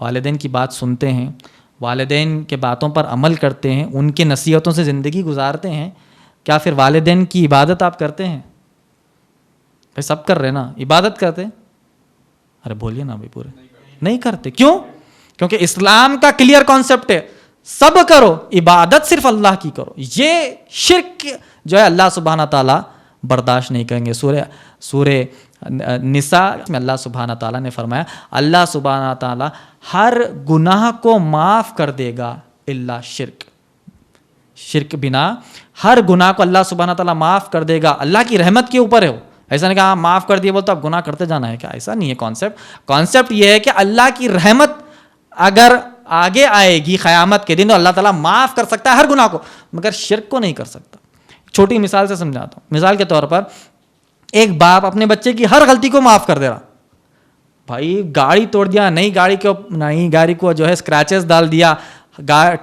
والدین کی بات سنتے ہیں، والدین کے باتوں پر عمل کرتے ہیں، ان کی نصیحتوں سے زندگی گزارتے ہیں. کیا پھر والدین کی عبادت آپ کرتے ہیں؟ بھائی سب کر رہے نا، عبادت کرتے؟ ارے بولیے نا بھائی، پورے نہیں کرتے. کیوں؟ کیونکہ اسلام کا کلیئر کانسیپٹ ہے، سب کرو، عبادت صرف اللہ کی کرو. یہ شرک جو ہے اللہ سبحانہ تعالیٰ برداشت نہیں کریں گے. سورہ نساء میں اللہ سبحانہ تعالیٰ نے فرمایا، اللہ سبحانہ تعالیٰ ہر گناہ کو معاف کر دے گا الا شرک. شرک بنا ہر گناہ کو اللہ سبحانہ تعالیٰ معاف کر دے گا. اللہ کی رحمت کے اوپر ہے وہ. ایسا نہیں کہا معاف کر دیے بولتے اب گناہ کرتے جانا ہے کیا؟ ایسا نہیں ہے کانسیپٹ یہ ہے کہ اللہ کی رحمت اگر آگے آئے گی قیامت کے دن تو اللہ تعالیٰ معاف کر سکتا ہے ہر گناہ کو، مگر شرک کو نہیں کر سکتا. چھوٹی مثال سے سمجھاتا ہوں. مثال کے طور پر ایک باپ اپنے بچے کی ہر غلطی کو معاف کر دے رہا. بھائی گاڑی توڑ دیا، نئی گاڑی کو جو ہے اسکریچز ڈال دیا،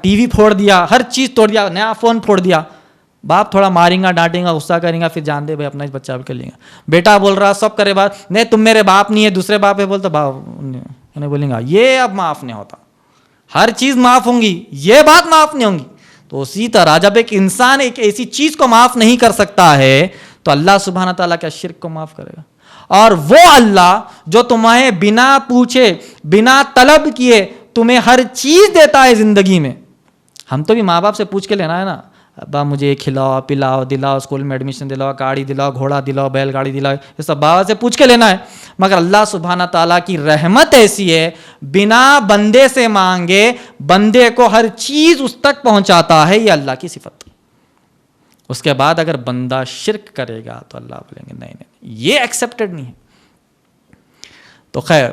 ٹی وی پھوڑ دیا، ہر چیز توڑ دیا، نیا فون پھوڑ دیا. باپ تھوڑا ماریں گا، ڈانٹیں گا، غصہ کریں گا، پھر جان دے بھائی اپنا بچہ بھی کر لیں گا. بیٹا بول رہا سب کرے بات، نہیں تم میرے باپ نہیں ہے، دوسرے باپ ہے بولتا باپ انہیں بولیں گا یہ اب معاف نہیں ہوتا. ہر چیز معاف ہوں گی، یہ بات معاف نہیں ہوں گی. تو اسی طرح جب ایک انسان ایک ایسی چیز کو معاف نہیں کر سکتا ہے تو اللہ سبحانہ تعالیٰ کیا شرک کو معاف کرے گا؟ اور وہ اللہ جو تمہیں بنا پوچھے بنا طلب کیے تمہیں ہر چیز دیتا ہے زندگی میں. ہم تو بھی ماں باپ سے پوچھ کے لینا ہے نا، ابا مجھے یہ کھلاؤ پلاؤ دلاؤ، اسکول میں ایڈمیشن دلاؤ، گاڑی دلاؤ، گھوڑا دلاؤ، بیل گاڑی دلاؤ، یہ سب بابا سے پوچھ کے لینا ہے. مگر اللہ سبحانہ تعالیٰ کی رحمت ایسی ہے، بنا بندے سے مانگے بندے کو ہر چیز اس تک پہنچاتا ہے. یہ اللہ کی صفت. اس کے بعد اگر بندہ شرک کرے گا تو اللہ بولیں گے نہیں یہ ایکسیپٹڈ نہیں ہے. تو خیر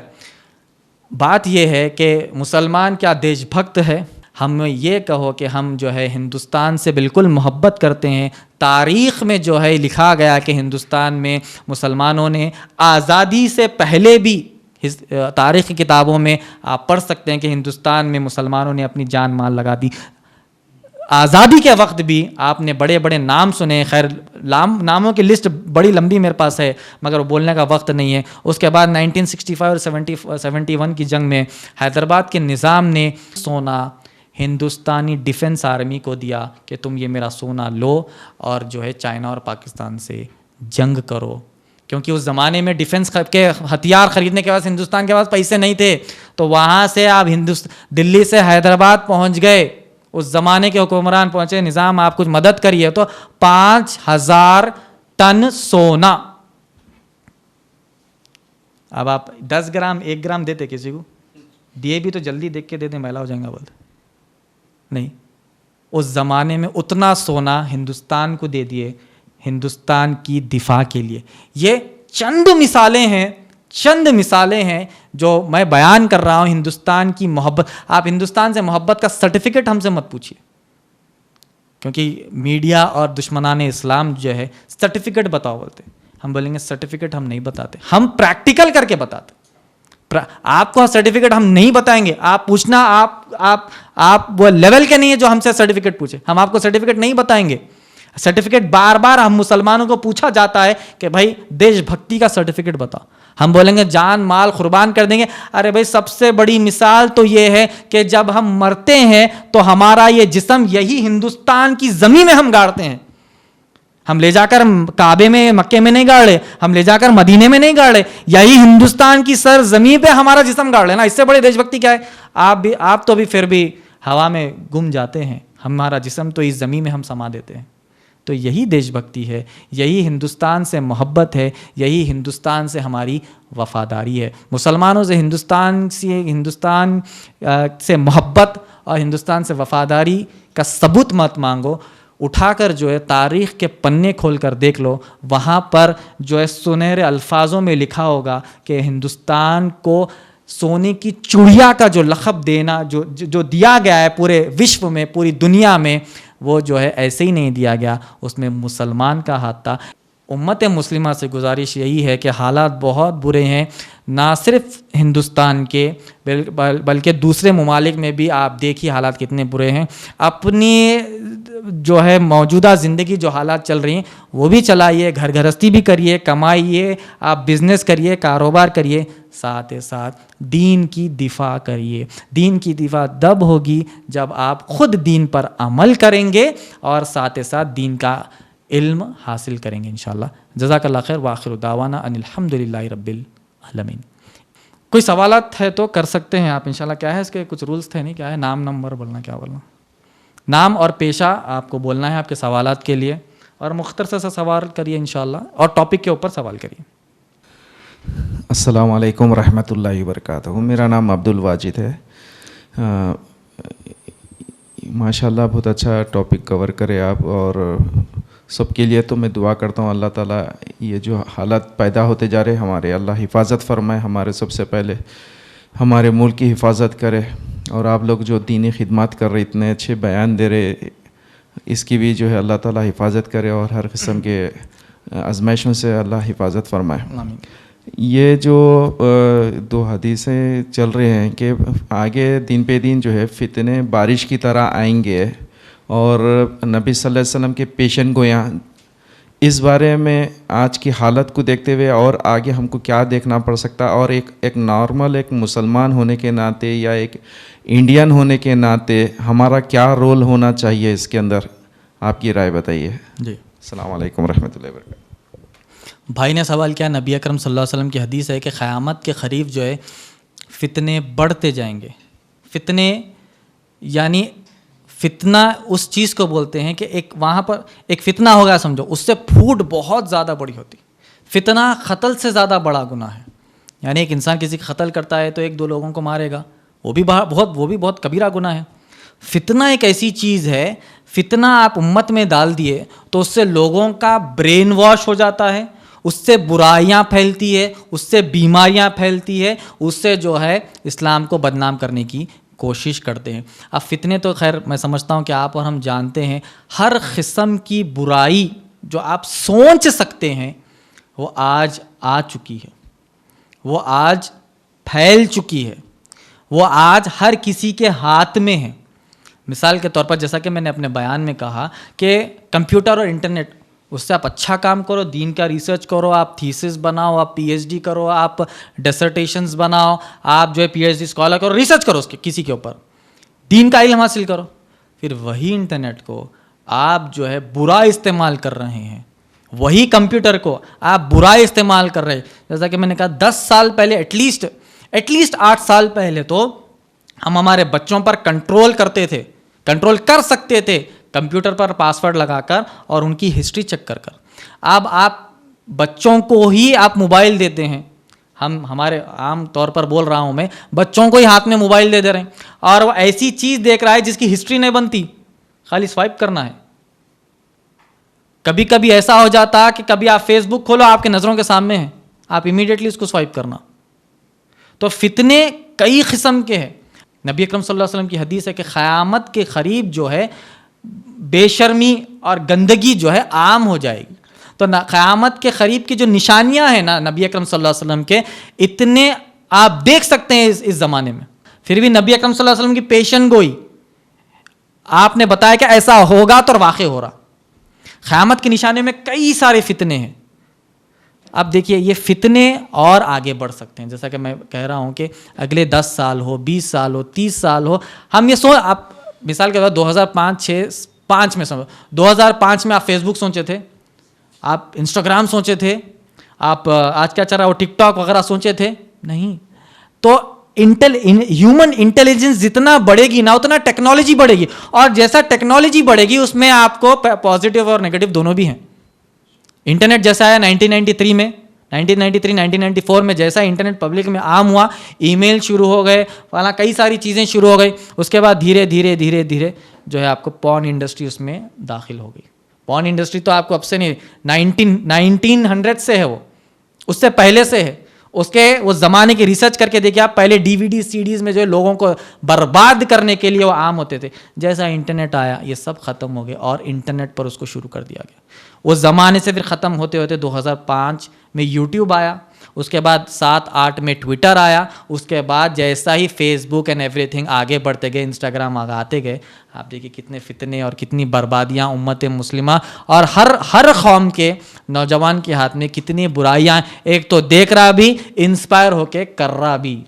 بات یہ ہے کہ مسلمان کیا دیش بھکت ہے. ہم یہ کہو کہ ہم جو ہے ہندوستان سے بالکل محبت کرتے ہیں. تاریخ میں جو ہے لکھا گیا کہ ہندوستان میں مسلمانوں نے آزادی سے پہلے بھی، تاریخ کی کتابوں میں آپ پڑھ سکتے ہیں کہ ہندوستان میں مسلمانوں نے اپنی جان مال لگا دی. آزادی کے وقت بھی آپ نے بڑے بڑے نام سنے. خیر ناموں کی لسٹ بڑی لمبی میرے پاس ہے مگر وہ بولنے کا وقت نہیں ہے. اس کے بعد 1965 اور 71 کی جنگ میں حیدرآباد کے نظام نے سونا ہندوستانی ڈیفنس آرمی کو دیا کہ تم یہ میرا سونا لو اور جو ہے چائنا اور پاکستان سے جنگ کرو. کیونکہ اس زمانے میں ڈیفنس کے ہتھیار خریدنے کے بعد ہندوستان کے پاس پیسے نہیں تھے، تو وہاں سے آپ دلی سے حیدرآباد پہنچ گئے. اس زمانے کے حکمران پہنچے، نظام آپ کچھ مدد کریے، تو 5000 ٹن سونا. اب آپ 10 گرام 1 گرام دیتے کسی کو؟ دیے بھی تو جلدی دیکھ کے دے دیں میلا ہو جائیں گا بولتے نہیں. اس زمانے میں اتنا سونا ہندوستان کو دے دیے ہندوستان کی دفاع کے لیے. یہ چند مثالیں ہیں جو میں بیان کر رہا ہوں. ہندوستان کی محبت, آپ ہندوستان سے محبت کا سرٹیفکیٹ ہم سے مت پوچھیے, کیونکہ میڈیا اور دشمنان اسلام جو ہے سرٹیفکیٹ بتاؤ بولتے, ہم بولیں گے سرٹیفکیٹ ہم نہیں بتاتے, ہم پریکٹیکل کر کے بتاتے. آپ کو سرٹیفکیٹ ہم نہیں بتائیں گے, آپ پوچھنا آپ وہ لیول کے نہیں ہے جو ہم سے سرٹیفکیٹ پوچھے, ہم آپ کو سرٹیفکیٹ نہیں بتائیں گے. سرٹیفکیٹ بار بار ہم مسلمانوں کو پوچھا جاتا ہے کہ بھائی دیش بھکتی کا سرٹیفکیٹ بتاؤ, ہم بولیں گے جان مال قربان کر دیں گے. ارے بھائی سب سے بڑی مثال تو یہ ہے کہ جب ہم مرتے ہیں تو ہمارا یہ جسم یہی ہندوستان کی زمین میں ہم گاڑتے ہیں. ہم لے جا کر کعبے میں مکے میں نہیں گاڑ رہے, ہم لے جا کر مدینے میں نہیں گاڑ رہے, یہی ہندوستان کی سر زمین پہ ہمارا جسم گاڑ لینا. اس سے بڑی دیش بھکتی کیا ہے؟ آپ تو بھی پھر بھی ہوا میں گم جاتے ہیں, ہمارا جسم تو اس زمین میں ہم سما دیتے ہیں. تو یہی دیش بھکتی ہے, یہی ہندوستان سے محبت ہے, یہی ہندوستان سے ہماری وفاداری ہے. مسلمانوں سے ہندوستان سے محبت اور ہندوستان سے وفاداری کا ثبوت مت مانگو. اٹھا کر جو ہے تاریخ کے پنے کھول کر دیکھ لو, وہاں پر جو ہے سنہرے الفاظوں میں لکھا ہوگا کہ ہندوستان کو سونے کی چڑیا کا جو لقب دینا جو دیا گیا ہے پورے وشو میں, پوری دنیا میں, وہ جو ہے ایسے ہی نہیں دیا گیا, اس میں مسلمان کا ہاتھ تھا. امت مسلمہ سے گزارش یہی ہے کہ حالات بہت برے ہیں, نہ صرف ہندوستان کے بلکہ دوسرے ممالک میں بھی آپ دیکھیے حالات کتنے برے ہیں. اپنی جو ہے موجودہ زندگی جو حالات چل رہی ہیں وہ بھی چلائیے, گھر گھرستی بھی کریے, کمائیے, آپ بزنس کریے, کاروبار کریے, ساتھ ساتھ دین کی دفاع کریے. دین کی دفاع تب ہوگی جب آپ خود دین پر عمل کریں گے اور ساتھ دین کا علم حاصل کریں گے انشاءاللہ. جزاک اللہ خیر. وآخر دعوانا ان الحمدللہ رب العالمین. کوئی سوالات ہے تو کر سکتے ہیں آپ انشاءاللہ. کیا ہے اس کے کچھ رولز تھے نہیں, کیا ہے نام نمبر بولنا, کیا بولنا, نام اور پیشہ آپ کو بولنا ہے آپ کے سوالات کے لیے, اور مختصر سا سوال کریے انشاءاللہ, اور ٹاپک کے اوپر سوال کریے. السلام علیکم ورحمۃ اللہ وبرکاتہ. میرا نام عبدالواجد ہے. ماشاءاللہ بہت اچھا ٹاپک کور کرے آپ, اور سب کے لیے تو میں دعا کرتا ہوں اللہ تعالیٰ یہ جو حالات پیدا ہوتے جا رہے ہمارے, اللہ حفاظت فرمائے ہمارے, سب سے پہلے ہمارے ملک کی حفاظت کرے, اور آپ لوگ جو دینی خدمات کر رہے, اتنے اچھے بیان دے رہے, اس کی بھی جو ہے اللہ تعالیٰ حفاظت کرے, اور ہر قسم کے آزمائشوں سے اللہ حفاظت فرمائے. یہ جو دو حدیثیں چل رہے ہیں کہ آگے دن پہ دن جو ہے فتنے بارش کی طرح آئیں گے, اور نبی صلی اللہ علیہ وسلم کے پیشن گویاں, اس بارے میں آج کی حالت کو دیکھتے ہوئے اور آگے ہم کو کیا دیکھنا پڑ سکتا, اور ایک نارمل ایک مسلمان ہونے کے ناطے یا ایک انڈین ہونے کے ناطے ہمارا کیا رول ہونا چاہیے اس کے اندر, آپ کی رائے بتائیے. جی السلام علیکم ورحمۃ اللہ وبرکاتہ. بھائی نے سوال کیا, نبی اکرم صلی اللہ علیہ وسلم کی حدیث ہے کہ قیامت کے قریب جو ہے فتنے بڑھتے جائیں گے. فتنے یعنی فتنہ اس چیز کو بولتے ہیں کہ ایک وہاں پر ایک فتنہ ہوگا, سمجھو اس سے پھوٹ بہت زیادہ بڑی ہوتی. فتنہ قتل سے زیادہ بڑا گناہ ہے, یعنی ایک انسان کسی کا قتل کرتا ہے تو ایک دو لوگوں کو مارے گا, وہ بھی بہت کبیرہ گناہ ہے. فتنہ ایک ایسی چیز ہے, فتنہ آپ امت میں ڈال دیے تو اس سے لوگوں کا برین واش ہو جاتا ہے, اس سے برائیاں پھیلتی ہے, اس سے بیماریاں پھیلتی ہے, اس سے جو ہے اسلام کو بدنام کرنے کی کوشش کرتے ہیں. اب فتنے تو خیر میں سمجھتا ہوں کہ آپ اور ہم جانتے ہیں, ہر قسم کی برائی جو آپ سوچ سکتے ہیں وہ آج آ چکی ہے, وہ آج پھیل چکی ہے, وہ آج ہر کسی کے ہاتھ میں ہے. مثال کے طور پر جیسا کہ میں نے اپنے بیان میں کہا کہ کمپیوٹر اور انٹرنیٹ, اس سے آپ اچھا کام کرو, دین کا ریسرچ کرو, آپ تھیسس بناؤ, آپ پی ایچ ڈی کرو, آپ ڈسرٹیشنز بناؤ, آپ جو ہے پی ایچ ڈی اسکالر کرو, ریسرچ کرو اس کے کسی کے اوپر, دین کا علم حاصل کرو. پھر وہی انٹرنیٹ کو آپ جو ہے برا استعمال کر رہے ہیں, وہی کمپیوٹر کو آپ برا استعمال کر رہے ہیں. جیسا کہ میں نے کہا 10 سال پہلے ایٹ لیسٹ 8 سال پہلے تو ہم ہمارے بچوں پر کنٹرول کرتے تھے, کنٹرول کر سکتے تھے کمپیوٹر پر پاسورڈ لگا کر اور ان کی ہسٹری چیک کر کر. اب آپ بچوں کو ہی آپ موبائل دیتے ہیں, ہمارے عام طور پر بول رہا ہوں میں, بچوں کو ہی ہاتھ میں موبائل دے دے رہے ہیں, اور وہ ایسی چیز دیکھ رہا ہے جس کی ہسٹری نہیں بنتی, خالی سوائپ کرنا ہے. کبھی کبھی ایسا ہو جاتا کہ کبھی آپ فیس بک کھولو, آپ کے نظروں کے سامنے ہے, آپ امیڈیٹلی اس کو سوائپ کرنا. تو فتنے کئی قسم کے ہیں. نبی اکرم صلی اللہ علیہ وسلم کی حدیث ہے کہ قیامت کے قریب جو ہے بے شرمی اور گندگی جو ہے عام ہو جائے گی. تو قیامت کے قریب کی جو نشانیاں ہیں نا نبی اکرم صلی اللہ علیہ وسلم کے, اتنے آپ دیکھ سکتے ہیں اس زمانے میں. پھر بھی نبی اکرم صلی اللہ علیہ وسلم کی پیشن گوئی, آپ نے بتایا کہ ایسا ہوگا تو واقع ہو رہا. قیامت کی نشانی میں کئی سارے فتنے ہیں. اب دیکھیے یہ فتنے اور آگے بڑھ سکتے ہیں, جیسا کہ میں کہہ رہا ہوں کہ اگلے 10 سال ہو, 20 سال ہو, 30 سال ہو, ہم یہ آپ مثال کے بعد 2005 میں سمجھو, 2005 میں آپ فیس بک سوچے تھے, آپ انسٹاگرام سوچے تھے, آپ آج کیا چل رہا ہے وہ ٹک ٹاک وغیرہ سوچے تھے نہیں. تو ہیومن انٹیلیجنس جتنا بڑھے گی نا اتنا ٹیکنالوجی بڑھے گی, اور جیسا ٹیکنالوجی بڑھے گی اس میں آپ کو پازیٹیو اور نیگیٹو دونوں بھی ہیں. انٹرنیٹ جیسا آیا 1993 میں, 1994 میں جیسا انٹرنیٹ پبلک میں عام ہوا, ای میل شروع ہو گئے, فلاں کئی ساری چیزیں شروع ہو گئی. اس کے بعد دھیرے دھیرے دھیرے دھیرے جو ہے آپ کو پورن انڈسٹری اس میں داخل ہو گئی. پورن انڈسٹری تو آپ کو اب سے نہیں 1900 سے ہے, وہ اس سے پہلے سے ہے. اس زمانے کی ریسرچ کر کے دیکھیے آپ, پہلے DVD CDs میں جو ہے لوگوں کو برباد کرنے کے لیے وہ عام ہوتے تھے. جیسا انٹرنیٹ آیا یہ سب ختم ہو گئے اور انٹرنیٹ پر اس کو شروع کر دیا گیا. اس زمانے سے پھر ختم ہوتے ہوتے 2005 میں یوٹیوب آیا, اس کے بعد 7-8 میں ٹویٹر آیا, اس کے بعد جیسا ہی Facebook and everything آگے بڑھتے گئے, انسٹاگرام آگے آتے گئے, آپ دیکھیے کتنے فتنے اور کتنی بربادیاں امت مسلمہ اور ہر قوم کے نوجوان کے ہاتھ میں کتنی برائیاں, ایک تو دیکھ رہا بھی, انسپائر ہو کے کر رہا بھی.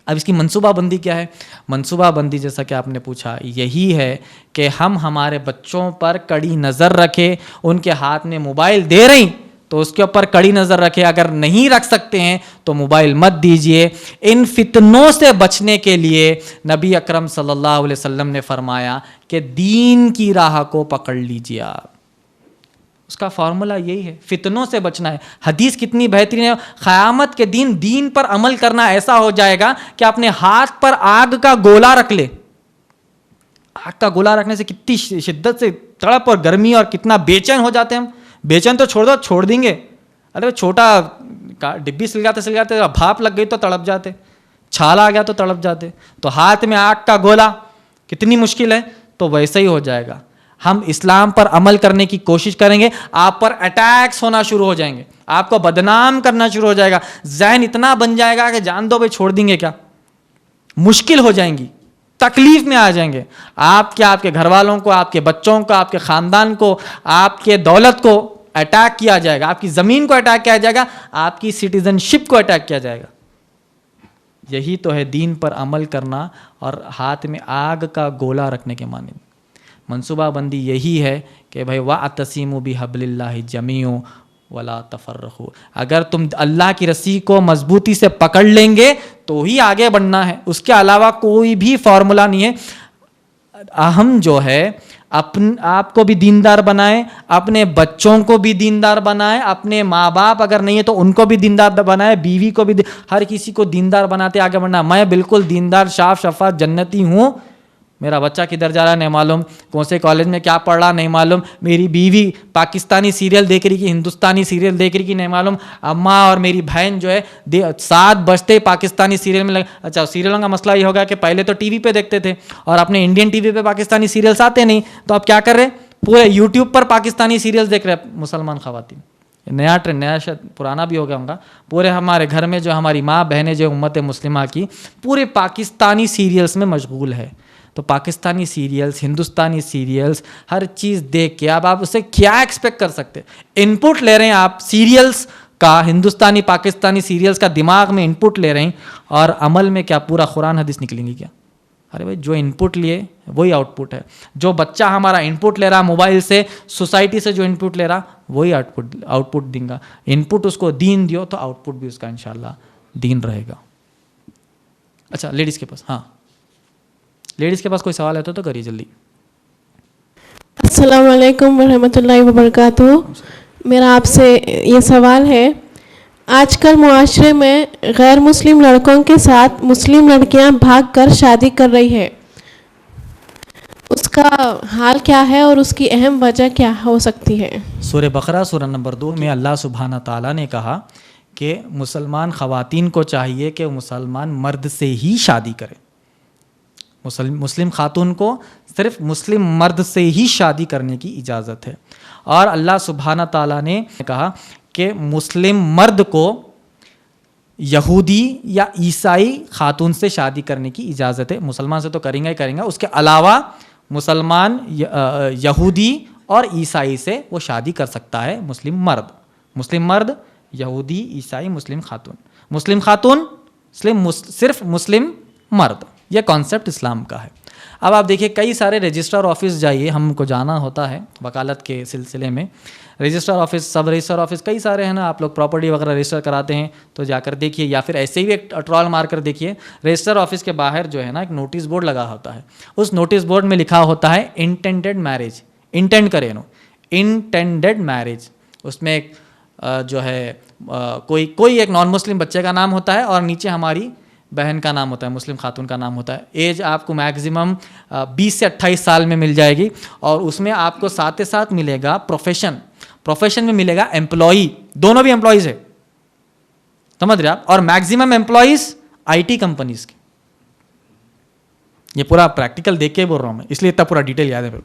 اب اس کی منصوبہ بندی کیا ہے؟ منصوبہ بندی جیسا کہ آپ نے پوچھا یہی ہے کہ ہم ہمارے بچوں پر کڑی نظر رکھیں. ان کے ہاتھ میں موبائل دے رہی تو اس کے اوپر کڑی نظر رکھے, اگر نہیں رکھ سکتے ہیں تو موبائل مت دیجیے. ان فتنوں سے بچنے کے لیے نبی اکرم صلی اللہ علیہ وسلم نے فرمایا کہ دین کی راہ کو پکڑ لیجیے آپ. اس کا فارمولا یہی ہے, فتنوں سے بچنا ہے. حدیث کتنی بہترین ہے, قیامت کے دین پر عمل کرنا ایسا ہو جائے گا کہ اپنے ہاتھ پر آگ کا گولا رکھ لے. آگ کا گولا رکھنے سے کتنی شدت سے تڑپ اور گرمی اور کتنا بے چین ہو جاتے ہیں ہم. بے چین تو چھوڑ دیں گے, ارے چھوٹا ڈبی سلگاتے بھاپ لگ گئی تو تڑپ جاتے, چھال آ گیا تو تڑپ جاتے. تو ہاتھ میں آگ کا گولا کتنی مشکل ہے, تو ویسا ہی ہو جائے گا. ہم اسلام پر عمل کرنے کی کوشش کریں گے, آپ پر اٹیکس ہونا شروع ہو جائیں گے, آپ کو بدنام کرنا شروع ہو جائے گا. ذہن اتنا بن جائے گا کہ جان دو بھائی چھوڑ دیں گے کیا, مشکل ہو جائیں گی, تکلیف میں آ جائیں گے. آپ کے گھر والوں کو, آپ کے بچوں کو, آپ کے خاندان کو, آپ کے دولت کو اٹیک کیا جائے گا, آپ کی زمین کو اٹیک کیا جائے گا, آپ کی سٹیزن شپ کو اٹیک کیا جائے گا. یہی تو ہے دین پر عمل کرنا اور ہاتھ میں آگ کا گولا رکھنے کے معنی. منصوبہ بندی یہی ہے کہ بھائی وَاعْتَصِمُوا بِحَبْلِ اللَّهِ جَمِيعًا وَلَا تَفَرَّقُوا. اگر تم اللہ کی رسی کو مضبوطی سے پکڑ لیں گے تو ہی آگے بڑھنا ہے, اس کے علاوہ کوئی بھی فارمولا نہیں ہے. ہم جو ہے آپ کو بھی دیندار بنائیں, اپنے بچوں کو بھی دیندار بنائیں, اپنے ماں باپ اگر نہیں ہے تو ان کو بھی دیندار بنائیں, بیوی کو بھی, ہر کسی کو دیندار بناتے آگے بڑھنا. میں بالکل دیندار صاف شفاف جنتی ہوں, میرا بچہ کدھر جا رہا نہیں معلوم, کون سے کالج میں کیا پڑھ رہا نہیں معلوم, میری بیوی پاکستانی سیریل دیکھ رہی کہ ہندوستانی سیریل دیکھ رہی کہ نہیں معلوم, اماں اور میری بہن جو ہے 7 بجتے پاکستانی سیریل میں اچھا سیریلوں کا مسئلہ یہ ہوگا کہ پہلے تو ٹی وی پہ دیکھتے تھے اور اپنے انڈین ٹی وی پہ پاکستانی سیریلس آتے نہیں, تو اب کیا کر رہے, پورے یوٹیوب پر پاکستانی سیریلس دیکھ رہے مسلمان خواتین. نیا ٹرینڈ, نیا شاید پرانا بھی ہو گیا ہوں گا. پورے ہمارے گھر میں جو ہماری ماں بہنیں جو امت مسلمہ کی پورے پاکستانی سیریلس میں مشغول ہے. تو پاکستانی سیریلز, ہندوستانی سیریلز, ہر چیز دیکھ کے اب آپ اسے کیا ایکسپیکٹ کر سکتے. ان پٹ لے رہے ہیں آپ سیریلز کا, ہندوستانی پاکستانی سیریلز کا دماغ میں ان پٹ لے رہے ہیں, اور عمل میں کیا پورا قرآن حدیث نکلیں گی کیا؟ ارے بھائی جو ان پٹ لیے وہی آؤٹ پٹ ہے. جو بچہ ہمارا ان پٹ لے رہا موبائل سے, سوسائٹی سے جو ان پٹ لے رہا وہی آؤٹ پٹ دیں گا. ان پٹ اس کو دین دیو تو آؤٹ پٹ بھی اس کا انشاءاللہ دین رہے گا. اچھا لیڈیز کے پاس, ہاں لیڈیز کے پاس کوئی سوال ہے تو کریے جلدی. السلام علیکم ورحمۃ اللہ وبرکاتہ. میرا آپ سے یہ سوال ہے, آج کل معاشرے میں غیر مسلم لڑکوں کے ساتھ مسلم لڑکیاں بھاگ کر شادی کر رہی ہے، اس کا حال کیا ہے اور اس کی اہم وجہ کیا ہو سکتی ہے؟ سورہ بقرہ سورہ نمبر 2 میں اللہ سبحانہ تعالیٰ نے کہا کہ مسلمان خواتین کو چاہیے کہ مسلمان مرد سے ہی شادی کرے. مسلم خاتون کو صرف مسلم مرد سے ہی شادی کرنے کی اجازت ہے. اور اللہ سبحانہ تعالیٰ نے کہا کہ مسلم مرد کو یہودی یا عیسائی خاتون سے شادی کرنے کی اجازت ہے. مسلمان سے تو کریں گا ہی کریں گا، اس کے علاوہ مسلمان یہودی اور عیسائی سے وہ شادی کر سکتا ہے. مسلم مرد یہودی عیسائی مسلم خاتون صرف مسلم مرد. یہ کانسیپٹ اسلام کا ہے. اب آپ دیکھیے کئی سارے رجسٹر آفس جائیے، ہم کو جانا ہوتا ہے وکالت کے سلسلے میں. رجسٹر آفس، سب رجسٹر آفس کئی سارے ہیں نا. آپ لوگ پراپرٹی وغیرہ رجسٹر کراتے ہیں تو جا کر دیکھیے، یا پھر ایسے ہی ایک ٹرال مار کر دیکھیے. رجسٹر آفس کے باہر جو ہے نا ایک نوٹس بورڈ لگا ہوتا ہے. اس نوٹس بورڈ میں لکھا ہوتا ہے انٹینڈیڈ میرج. انٹینڈ کرے نو انٹینڈیڈ میرج. اس میں ایک جو ہے کوئی ایک نان مسلم بچے کا نام ہوتا ہے اور نیچے ہماری بہن کا نام ہوتا ہے، مسلم خاتون کا نام ہوتا ہے. ایج آپ کو میکزیمم 20 سے 28 سال میں مل جائے گی. اور اس میں آپ کو ساتھ ملے گا پروفیشن میں ملے گا امپلائی. دونوں بھی امپلائیز ہے، سمجھ رہے آپ. اور میکزیمم امپلائیز IT کمپنیز کے. یہ پورا پریکٹیکل دیکھ کے بول رہا ہوں میں، اس لیے اتنا پورا ڈیٹیل یاد ہے پھر.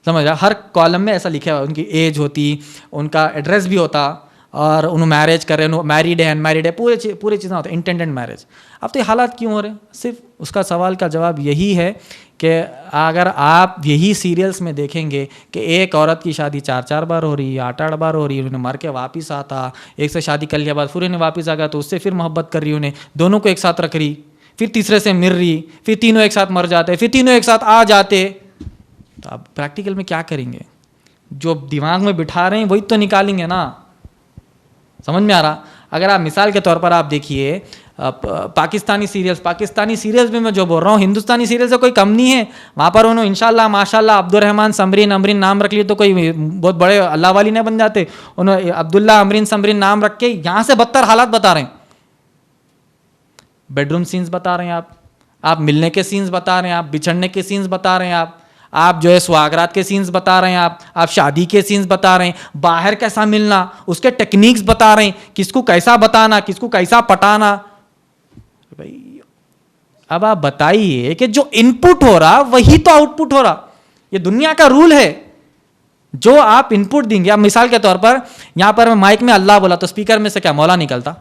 سمجھ رہا، ہر کالم میں ایسا لکھا ہوا، ان کی ایج ہوتی، ان کا ایڈریس بھی ہوتا، اور انہوں میرج کر رہے ہیں، میریڈ ہے انمیریڈ ہے، پورے چیزیں ہوتے ہیں. Intended marriage. اب تو یہ حالات کیوں ہو رہے ہیں؟ صرف اس کا سوال کا جواب یہی ہے کہ اگر آپ یہی سیریلز میں دیکھیں گے کہ ایک عورت کی شادی 4 بار ہو رہی ہے، 8 بار ہو رہی ہے، انہیں مر کے واپس آتا، ایک سے شادی کر لیا بعد پھر انہیں واپس آ گیا تو اس سے پھر محبت کر رہی، انہیں دونوں کو ایک ساتھ رکھ رہی، پھر تیسرے سے مر رہی، پھر تینوں ایک ساتھ مر جاتے، پھر تینوں ایک ساتھ آ جاتے. تو آپ پریکٹیکل میں کیا کریں گے؟ جو دماغ میں بٹھا رہے ہیں وہی تو نکالیں گے نا. سمجھ میں آ رہا؟ اگر آپ مثال کے طور پر آپ دیکھیے پاکستانی سیریلز میں جو بول رہا ہوں، ہندوستانی سیریل سے کوئی کم نہیں ہے. وہاں پر انہوں انشاءاللہ ماشاءاللہ عبدالرحمن سمرین نام رکھ لیے تو کوئی بہت بڑے اللہ والی نہیں بن جاتے. انہوں عبداللہ امرین سمرین نام رکھ کے یہاں سے بدتر حالات بتا رہے ہیں. بیڈ روم سینز بتا رہے ہیں، آپ ملنے کے سینز بتا رہے ہیں، آپ بچھڑنے کے سینز بتا رہے ہیں، آپ جو ہے سواگرات کے سینز بتا رہے ہیں، آپ شادی کے سینز بتا رہے ہیں، باہر کیسا ملنا اس کے ٹیکنیکس بتا رہے ہیں، کس کو کیسا بتانا، کس کو کیسا پٹانا. بھائی اب آپ بتائیے کہ جو ان پٹ ہو رہا وہی تو آؤٹ پٹ ہو رہا. یہ دنیا کا رول ہے. جو آپ ان پٹ دیں گے، اب مثال کے طور پر یہاں پر میں مائک میں اللہ بولا تو اسپیکر میں سے کیا مولا نکلتا؟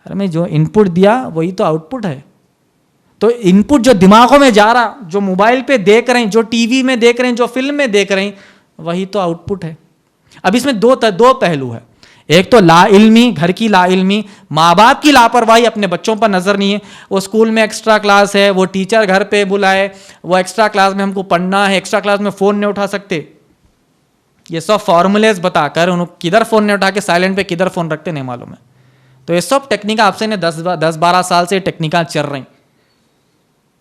ارے میں جو ان پٹ دیا وہی تو آؤٹ پٹ ہے. تو ان پٹ جو دماغوں میں جا رہا، جو موبائل پہ دیکھ رہے ہیں، جو ٹی وی میں دیکھ رہے ہیں، جو فلم میں دیکھ رہے ہیں، وہی تو آؤٹ پٹ ہے. اب اس میں دو پہلو ہے. ایک تو لا علمی، گھر کی لا علمی، ماں باپ کی لاپرواہی، اپنے بچوں پر نظر نہیں ہے. وہ اسکول میں ایکسٹرا کلاس ہے، وہ ٹیچر گھر پہ بلائے، وہ ایکسٹرا کلاس میں ہم کو پڑھنا ہے، ایکسٹرا کلاس میں فون نہیں اٹھا سکتے. یہ سب فارمولیز بتا کر انہوں کدھر فون نہیں اٹھا کے سائلنٹ پہ کدھر فون رکھتے نہیں معلوم ہے. تو یہ سب ٹیکنیکل آپ سے 10-12 سال سے ٹیکنیکل چل رہی.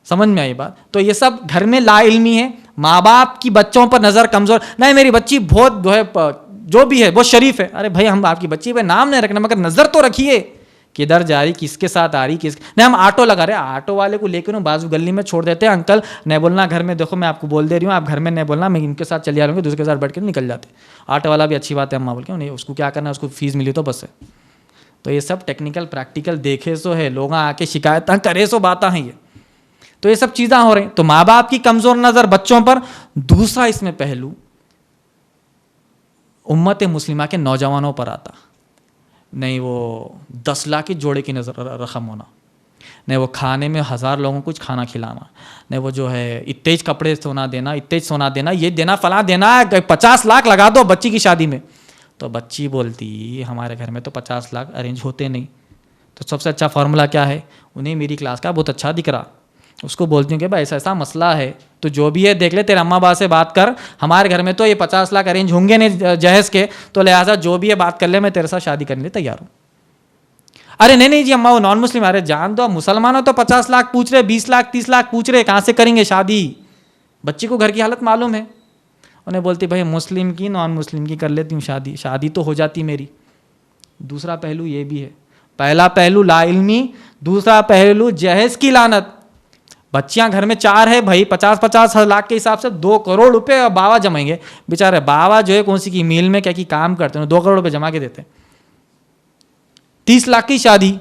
سمجھ میں آئی بات؟ تو یہ سب گھر میں لا علمی ہے. ماں باپ کی بچوں پر نظر کمزور، نہیں میری بچی بہت جو بھی ہے بہت شریف ہے. ارے بھائی ہم آپ کی بچی پہ نام نہیں رکھنا مگر نظر تو رکھیے کدھر جا رہی، کس کے ساتھ آ رہی، نہیں ہم آٹو لگا رہے، آٹو والے کو لے کے بازو گلی میں چھوڑ دیتے ہیں. انکل نہیں بولنا گھر میں، دیکھو میں آپ کو بول دے رہی ہوں آپ گھر میں نہیں بولنا، میں ان کے ساتھ چلی آ رہی ہوں، دوسرے کے ساتھ بیٹھ کے نکل جاتے. آٹو والا بھی اچھی بات ہے، ہم بول کے نہیں اس کو کیا کرنا ہے، اس کو فیس ملی تو بس ہے. تو یہ سب ٹیکنیکل پریکٹیکل دیکھے سو ہے، لوگ آ کے شکایتیں کرے سو باتیں ہیں. یہ تو یہ سب چیزیں ہو رہی ہیں. تو ماں باپ کی کمزور نظر بچوں پر. دوسرا اس میں پہلو امت مسلمہ کے نوجوانوں پر آتا. نہیں وہ 10 لاکھ کی جوڑے کی نظر رقم ہونا، نہیں وہ کھانے میں 1000 لوگوں کو کچھ کھانا کھلانا، نہیں وہ جو ہے اتنے کپڑے سونا دینا، یہ دینا فلاں دینا، 50 لاکھ لگا دو بچی کی شادی میں. تو بچی بولتی ہمارے گھر میں تو 50 لاکھ ارینج ہوتے نہیں. تو سب سے اچھا فارمولا کیا ہے؟ انہیں میری کلاس کا بہت اچھا دکھ رہا، اس کو بولتی ہوں کہ بھائی ایسا مسئلہ ہے تو جو بھی ہے دیکھ لے، تیرے اماں باپ سے بات کر، ہمارے گھر میں تو یہ 50 لاکھ ارینج ہوں گے نہیں جہیز کے، تو لہٰذا جو بھی ہے بات کر لے، میں تیرے ساتھ شادی کرنے لیے تیار ہوں. ارے نہیں جی اماں وہ نان مسلم. ارے جان دو مسلمانوں تو 50 لاکھ پوچھ رہے، 20 لاکھ 30 لاکھ پوچھ رہے، کہاں سے کریں گے شادی؟ بچی کو گھر کی حالت معلوم ہے. انہیں بولتی بھائی مسلم کی نان مسلم کی کر لیتی ہوں شادی تو ہو جاتی میری. دوسرا پہلو یہ بھی ہے. پہلا پہلو لا علمی, دوسرا پہلو جہیز کی لعنت. بچیاں گھر میں 4 ہے بھائی, 50 لاکھ کے حساب سے 2 کروڑ روپے باوا جمائیں گے. بیچارے باوا جو ہے کون سی کی میل میں کیا کی کام کرتے ہیں, 2 کروڑ روپے جما کے دیتے ہیں. 30 لاکھ کی شادی,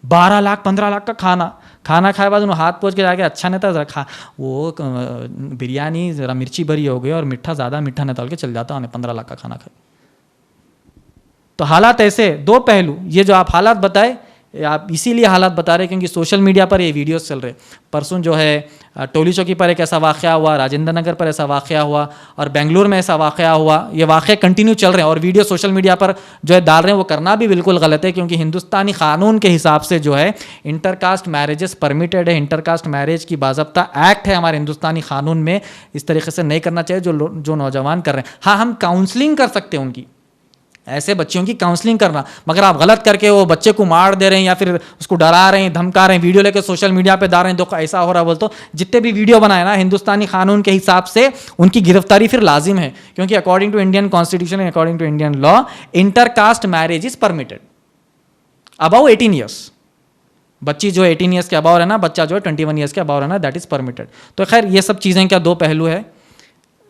12 لاکھ 15 لاکھ کا کھانا کھائے بعد انہوں ہاتھ پوچھ کے جا کے اچھا نہیں تھا ذرا وہ بریانی ذرا مرچی بھری ہو گئی اور میٹھا زیادہ میٹھا نہیں تھا کے چل جاتا, انہیں 15 لاکھ کا کھانا کھائے. تو حالات ایسے 2 پہلو, یہ جو آپ حالات بتائے آپ اسی لیے حالات بتا رہے کیونکہ سوشل میڈیا پر یہ ویڈیوز چل رہے. پرسوں جو ہے ٹولی چوکی پر ایک ایسا واقعہ ہوا, راجندر نگر پر ایسا واقعہ ہوا, اور بنگلور میں ایسا واقعہ ہوا. یہ واقعے کنٹینیو چل رہے ہیں اور ویڈیو سوشل میڈیا پر جو ہے ڈال رہے ہیں. وہ کرنا بھی بالکل غلط ہے کیونکہ ہندوستانی قانون کے حساب سے جو ہے انٹر کاسٹ میرجز پرمیٹڈ ہے. انٹر کاسٹ میرج کی باضابطہ ایکٹ ہے ہمارے ہندوستانی قانون میں. اس طریقے سے نہیں کرنا چاہیے جو نوجوان کر رہے ہیں. ہاں ہم کاؤنسلنگ کر سکتے ہیں ان کی, ایسے بچیوں کی کاؤنسلنگ کرنا, مگر آپ غلط کر کے وہ بچے کو مار دے رہے ہیں یا پھر اس کو ڈرا رہے ہیں, دھمکا رہے ہیں, ویڈیو لے کے سوشل میڈیا پہ ڈال رہے ہیں, تو ایسا ہو رہا ہے. بولتے جتنے بھی ویڈیو بنائے نا ہندوستانی قانون کے حساب سے ان کی گرفتاری پھر لازم ہے, کیونکہ according to Indian constitution and according to Indian law inter caste marriage is permitted above 18 years. بچی جو 18 ایئرس کے اباؤ رہنا, بچہ جو ہے 21 ایئرس کے اباؤ رہنا, دیٹ از پرمیٹڈ. تو خیر یہ سب چیزیں کیا 2 پہلو ہے.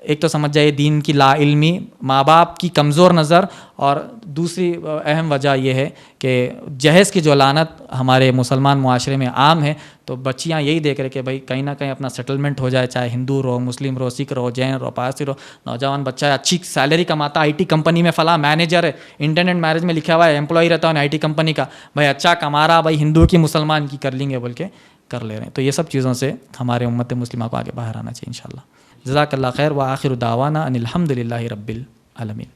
ایک تو سمجھ جائے دین کی لا علمی, ماں باپ کی کمزور نظر, اور دوسری اہم وجہ یہ ہے کہ جہیز کی جو لعنت ہمارے مسلمان معاشرے میں عام ہے. تو بچیاں یہی دیکھ رہے کہ بھائی کہیں نہ کہیں اپنا سیٹلمنٹ ہو جائے, چاہے ہندو رہو, مسلم رہو, سکھ رہو, جین رہو, پارسی رہو. نوجوان بچہ ہے, اچھی سیلری کماتا, آئی ٹی کمپنی میں فلاں مینیجر ہے, انٹرنیٹ میرج میں لکھا ہوا ہے, امپلائی رہتا ہے آئی ٹی کمپنی کا, بھائی اچھا کما رہا, بھائی ہندو کی مسلمان کی کر لیں گے بول کے کر لے رہے ہیں. تو یہ سب چیزوں سے ہمارے امت مسلمہ کو آگے باہر آنا چاہیے انشاءاللہ. جزاک اللہ خیر وآخر دعوانا ان الحمد للہ رب العالمین.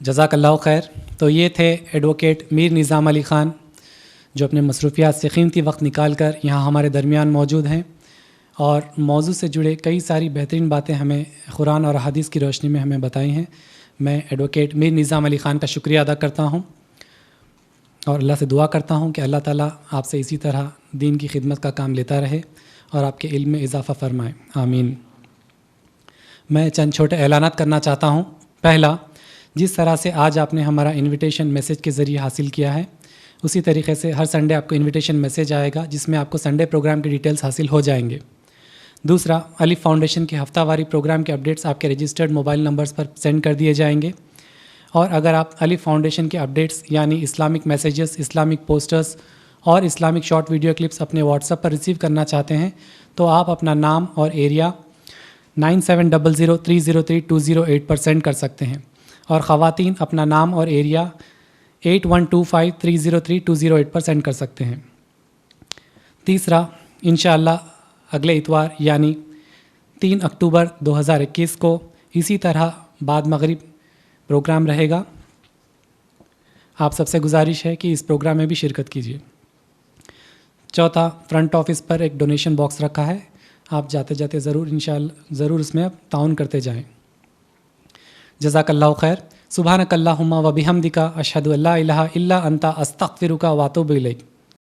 جزاک اللہ خیر. تو یہ تھے ایڈوکیٹ میر نظام علی خان جو اپنے مصروفیات سے قیمتی وقت نکال کر یہاں ہمارے درمیان موجود ہیں اور موضوع سے جڑے کئی ساری بہترین باتیں ہمیں قرآن اور حدیث کی روشنی میں ہمیں بتائی ہیں. میں ایڈوکیٹ میر نظام علی خان کا شکریہ ادا کرتا ہوں اور اللہ سے دعا کرتا ہوں کہ اللہ تعالیٰ آپ سے اسی طرح دین کی خدمت کا کام لیتا رہے اور آپ کے علم میں اضافہ فرمائے, آمین. میں چند چھوٹے اعلانات کرنا چاہتا ہوں. پہلا, جس طرح سے آج آپ نے ہمارا انویٹیشن میسیج کے ذریعے حاصل کیا ہے, اسی طریقے سے ہر سنڈے آپ کو انویٹیشن میسیج آئے گا جس میں آپ کو سنڈے پروگرام کی ڈیٹیلز حاصل ہو جائیں گے. دوسرا, الف فاؤنڈیشن کے ہفتہ واری پروگرام کے اپڈیٹس آپ کے رجسٹرڈ موبائل نمبرز پر سینڈ کر دیے جائیں گے. اور اگر آپ الف فاؤنڈیشن کے اپڈیٹس یعنی اسلامک میسیجز, اسلامک پوسٹرز اور اسلامک شارٹ ویڈیو کلپس اپنے واٹس ایپ پر ریسیو کرنا چاہتے ہیں تو آپ اپنا نام اور ایریا 9700303208 پر سینڈ کر سکتے ہیں, اور خواتین اپنا نام اور ایریا 8125303208 پر سینڈ کر سکتے ہیں. تیسرا, انشاءاللہ اگلے اتوار یعنی 3 اکتوبر 2021 کو اسی طرح بعد مغرب پروگرام رہے گا. آپ سب سے گزارش ہے کہ اس پروگرام میں بھی شرکت کیجیے. چوتھا, فرنٹ آفس پر ایک ڈونیشن باکس رکھا ہے, آپ جاتے جاتے ضرور اس میں آپ تعاون کرتے جائیں. جزاک اللہ خیر. سبحانک اللہم و بحمدک اشہد ان لا الہ الا انت استغفرک و اتوب الیک.